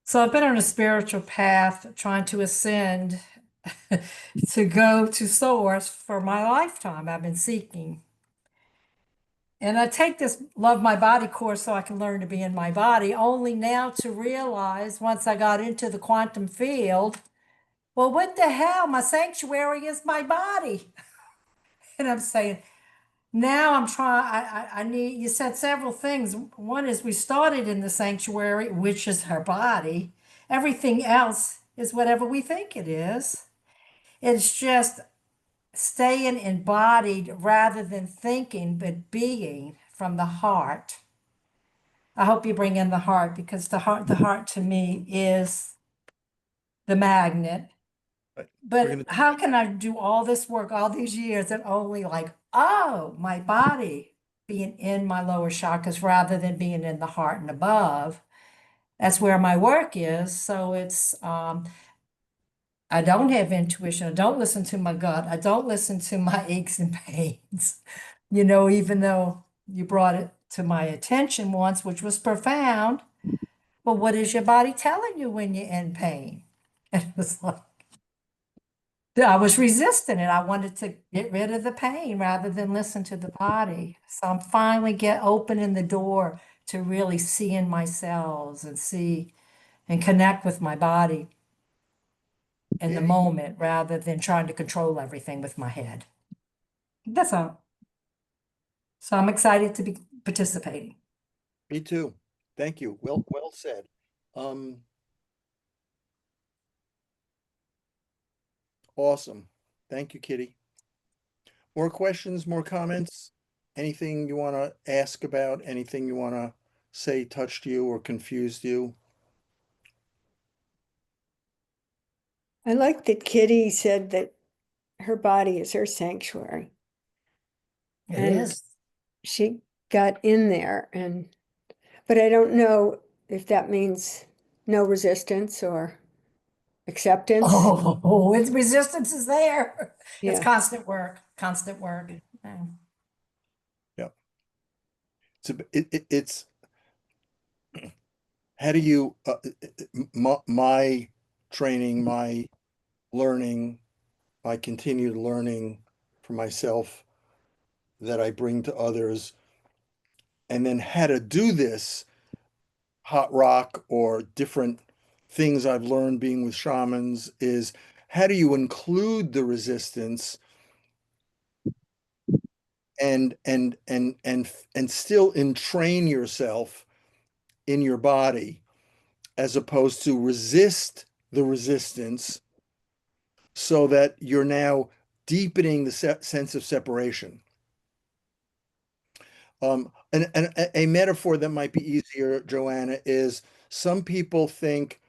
So I've been on a spiritual path trying to ascend to go to source for my lifetime. I've been seeking. And I take this Love My Body course so I can learn to be in my body, only now to realize once I got into the quantum field, well, what the hell? My sanctuary is my body. And I'm saying, now I'm trying, I need, you said several things. One is we started in the sanctuary, which is our body. Everything else is whatever we think it is. It's just staying embodied rather than thinking, but being from the heart. I hope you bring in the heart because the heart to me is the magnet. But we're But going to how can I do all this work all these years and only like, oh, my body being in my lower chakras rather than being in the heart and above? That's where my work is. So it's I don't have intuition. I don't listen to my gut. I don't listen to my aches and pains. Even though you brought it to my attention once, which was profound. Well, what is your body telling you when you're in pain? And it was like, I was resisting it. I wanted to get rid of the pain rather than listen to the body. So I'm finally opening the door to really see in my cells and see and connect with my body in the Yeah, moment rather than trying to control everything with my head. That's all. So I'm excited to be participating. me too. Thank you. Well said. Um, awesome. Thank you, Kitty. More questions, more comments? Anything you want to ask about? Anything you want to say touched you or confused you? I like that Kitty said that her body is her sanctuary. It And is. she got in there but I don't know if that means no resistance or acceptance. Oh, its resistance is there. It's Yeah. constant work, constant work. Yeah. Yeah. It's how do you my training, my learning, my continued learning for myself that I bring to others, and then how to do this hot rock or different things I've learned being with shamans is how do you include the resistance and still entrain yourself in your body as opposed to resist the resistance so that you're now deepening the sense of separation. And a metaphor that might be easier, Joanna, is some people think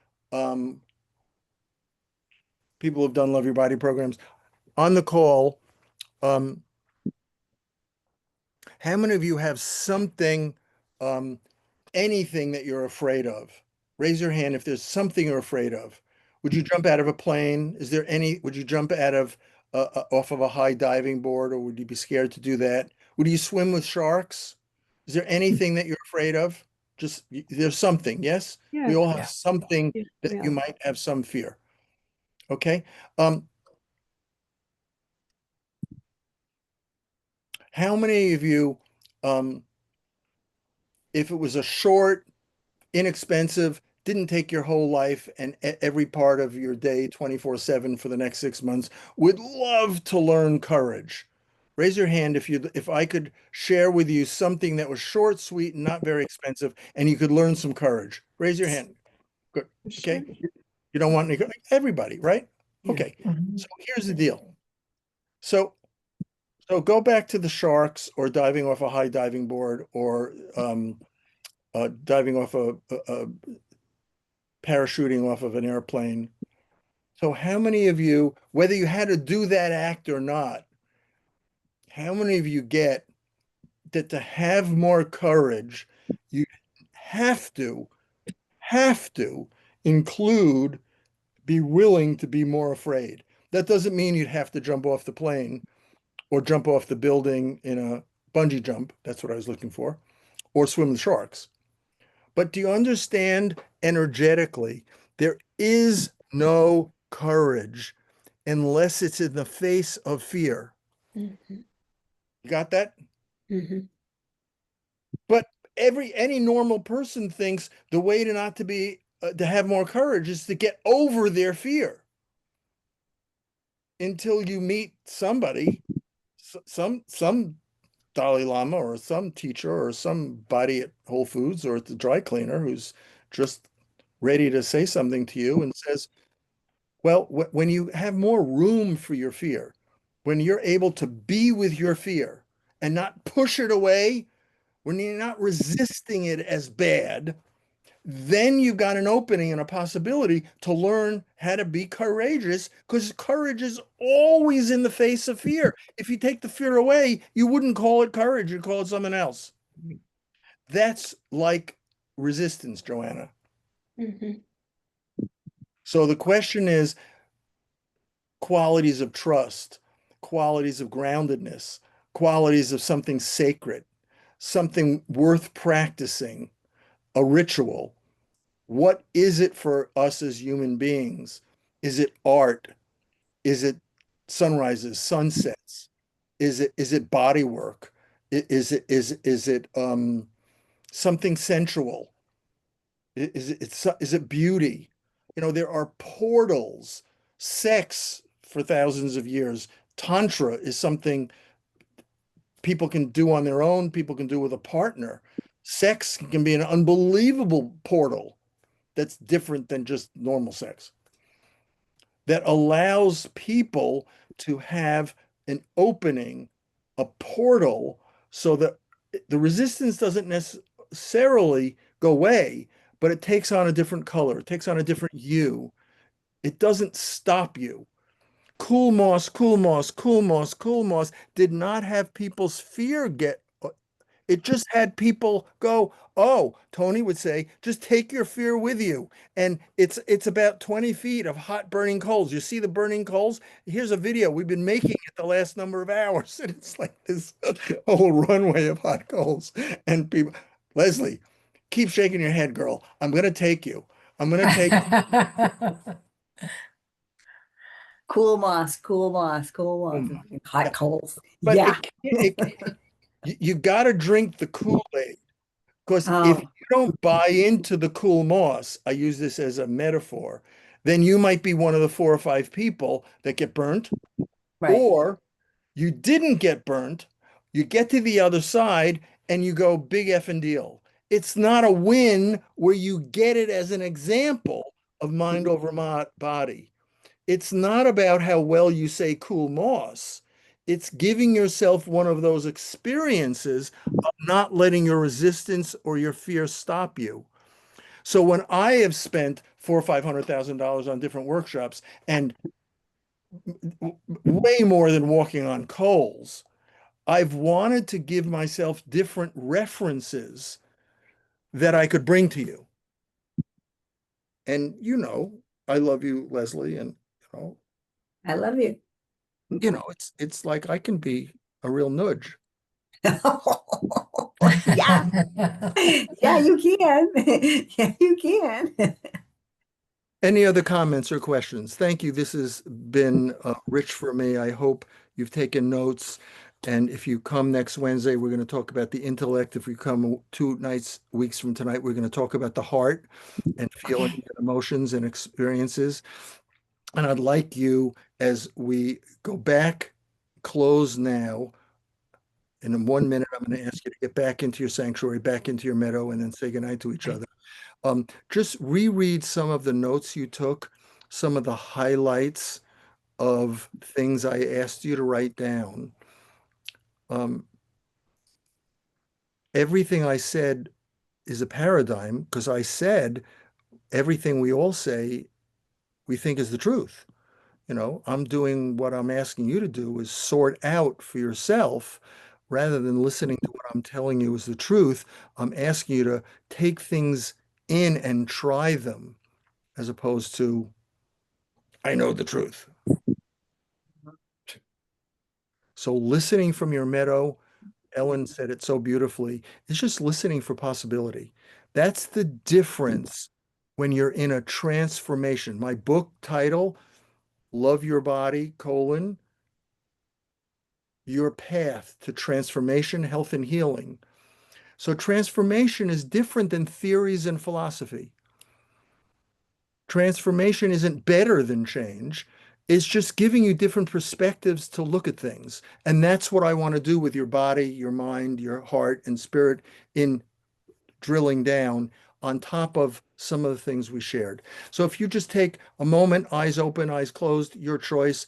people who've done Love Your Body programs on the call. Um, how many of you have something, anything that you're afraid of? Raise your hand if there's something you're afraid of. Would you jump out of a plane? Is there any, would you jump out of off of a high diving board, or would you be scared to do that? Would you swim with sharks? Is there anything that you're afraid of? Just there's something, yes? We Yeah. all have Yeah. something that Yeah. you might have some fear. Okay. Um, how many of you, um, if it was a short, inexpensive, didn't take your whole life and every part of your day 24/7 for the next 6 months, would love to learn courage? Raise your hand if I could share with you something that was short, sweet, and not very expensive, and you could learn some courage. Raise your hand. Good. Sure. Okay. You don't want any, everybody, right? Yeah. Okay. Mhm. So here's the deal. So go back to the sharks or diving off a high diving board or diving off a parachuting off of an airplane. So how many of you, whether you had to do that act or not, how many of you get that to have more courage, you have to, have to include be willing to be more afraid? That doesn't mean you'd have to jump off the plane or jump off the building in a bungee jump. That's what I was looking for, or swim with sharks. But do you understand energetically, there is no courage unless it's in the face of fear. Mhm. You got that? Mhm. But any normal person thinks the way to not to be to have more courage is to get over their fear until you meet somebody, some Dalai Lama or some teacher or somebody at Whole Foods or at the dry cleaner who's just ready to say something to you and says, well, when you have more room for your fear, when you're able to be with your fear and not push it away, when you're not resisting it as bad, then you've got an opening and a possibility to learn how to be courageous, because courage is always in the face of fear. If you take the fear away, you wouldn't call it courage, you'd call it something else. That's like resistance, Joanna. Mhm. So the question is, qualities of trust, qualities of groundedness, qualities of something sacred, something worth practicing, a ritual. What is it for us as human beings? Is it art? Is it sunrises, sunsets? Is it body work? Is it something sensual? Is it beauty? There are portals. Sex for thousands of years. Tantra is something people can do on their own, people can do with a partner. Sex can be an unbelievable portal that's different than just normal sex, that allows people to have an opening, a portal, so that the resistance doesn't necessarily go away, but it takes on a different color, it takes on a different hue. It doesn't stop you. Cool Moss, Cool Moss, Cool Moss, Cool Moss did not have people's fear get, it just had people go, oh, Tony would say, just take your fear with you. And it's about 20 feet of hot burning coals. You see the burning coals? Here's a video. We've been making it the last number of hours. And it's like this whole runway of hot coals. And people, Leslie, keep shaking your head, girl. I'm gonna take you. I'm gonna take Cool moss, cool moss, cool moss. you. Hot coals. But Yeah. you got to drink the Kool-Aid. Because if Oh, you don't buy into the cool moss, I use this as a metaphor, then you might be one of the 4 or 5 people that get burnt, right. or you didn't get burnt, you get to the other side and you go big effing deal. It's not a win where you get it as an example of mind over body. It's not about how well you say cool moss. It's giving yourself one of those experiences of not letting your resistance or your fear stop you. So when I have spent four or $500,000 on different workshops and way more than walking on coals, I've wanted to give myself different references that I could bring to you. And I love you, Leslie, and I love you. it's like I can be a real nudge. Yeah, yeah, you can. Yeah, you can. Any other comments or questions? Thank you. This has been rich for me. I hope you've taken notes. And if you come next Wednesday, we're going to talk about the intellect. If we come 2 weeks from tonight, we're going to talk about the heart and feelings Okay. and emotions and experiences. And I'd like you, as we go back, close now. And in 1 minute, I'm going to ask you to get back into your sanctuary, back into your meadow, and then say goodnight to each other. Just reread some of the notes you took, some of the highlights of things I asked you to write down. Everything I said is a paradigm because I said everything we all say we think is the truth. I'm doing what I'm asking you to do is sort out for yourself rather than listening to what I'm telling you is the truth. I'm asking you to take things in and try them as opposed to, I know the truth. So listening from your meadow, Ellen said it so beautifully, is just listening for possibility. That's the difference when you're in a transformation. My book title, Love Your Body, Your Path to Transformation, Health, and Healing. So transformation is different than theories and philosophy. Transformation isn't better than change. It's just giving you different perspectives to look at things. And that's what I want to do with your body, your mind, your heart, and spirit in drilling down on top of some of the things we shared. So if you just take a moment, eyes open, eyes closed, your choice,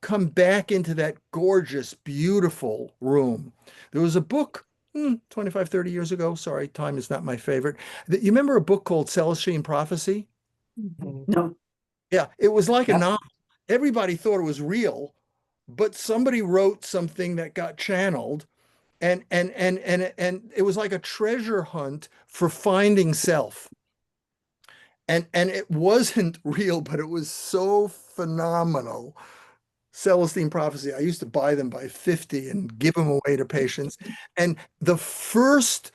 come back into that gorgeous, beautiful room. There was a book 25, 30 years ago. Sorry, time is not my favorite. You remember a book called Celestine Prophecy? No. Yeah, it was like a Yep. novel. Everybody thought it was real, but somebody wrote something that got channeled and it was like a treasure hunt for finding self. And it wasn't real, but it was so phenomenal. Celestine Prophecy. I used to buy them by 50 and give them away to patients. And the first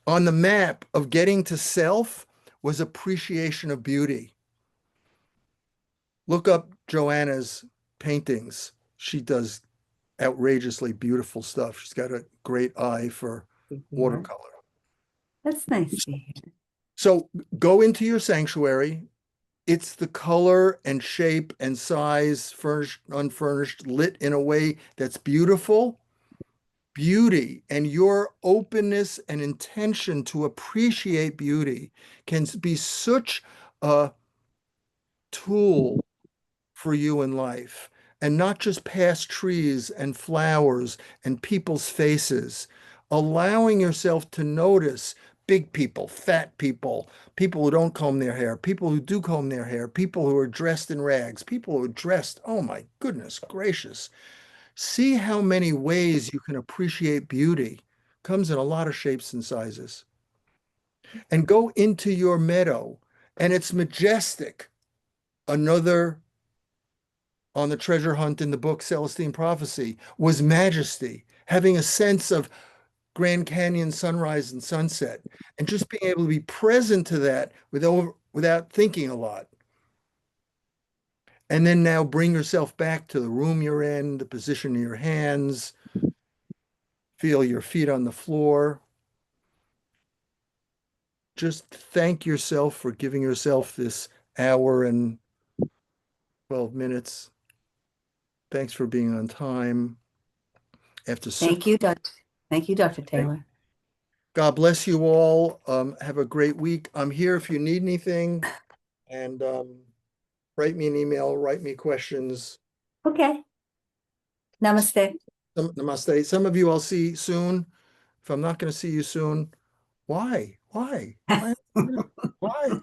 on the map of getting to self was appreciation of beauty. Look up Joanna's paintings. She does outrageously beautiful stuff. She's got a great eye for watercolor. That's nice to hear. So go into your sanctuary. It's the color and shape and size, furnished, unfurnished, lit in a way that's beautiful. Beauty and your openness and intention to appreciate beauty can be such a tool for you in life, and not just past trees and flowers and people's faces, allowing yourself to notice big people, fat people, people who don't comb their hair, people who do comb their hair, people who are dressed in rags, people who are dressed, oh my goodness gracious. See how many ways you can appreciate beauty. Comes in a lot of shapes and sizes. And go into your meadow, and it's majestic. Another on the treasure hunt in the book Celestine Prophecy was majesty, having a sense of Grand Canyon sunrise and sunset, and just being able to be present to that without thinking a lot. And then now bring yourself back to the room you're in, the position of your hands, feel your feet on the floor. Just thank yourself for giving yourself this hour and 12 minutes. Thanks for being on time. After so Thank you, Dr. Thank you, Dr. Taylor. God bless you all. Have a great week. I'm here if you need anything. And write me an email, write me questions. Okay. Namaste. Namaste. Some of you I'll see soon. If I'm not going to see you soon, why? Why? Why?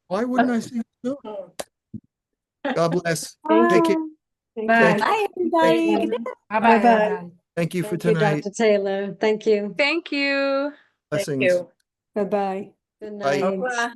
Why wouldn't I see you soon? God bless. Thank you. Thank you. Thank Bye. you. Bye, everybody. Bye-bye, Bye-bye. everybody. Thank you for Thank you, tonight. Dr. Taylor. Thank you. Thank you. Thank Blessings. you. Bye-bye. Good Bye. night. Bye.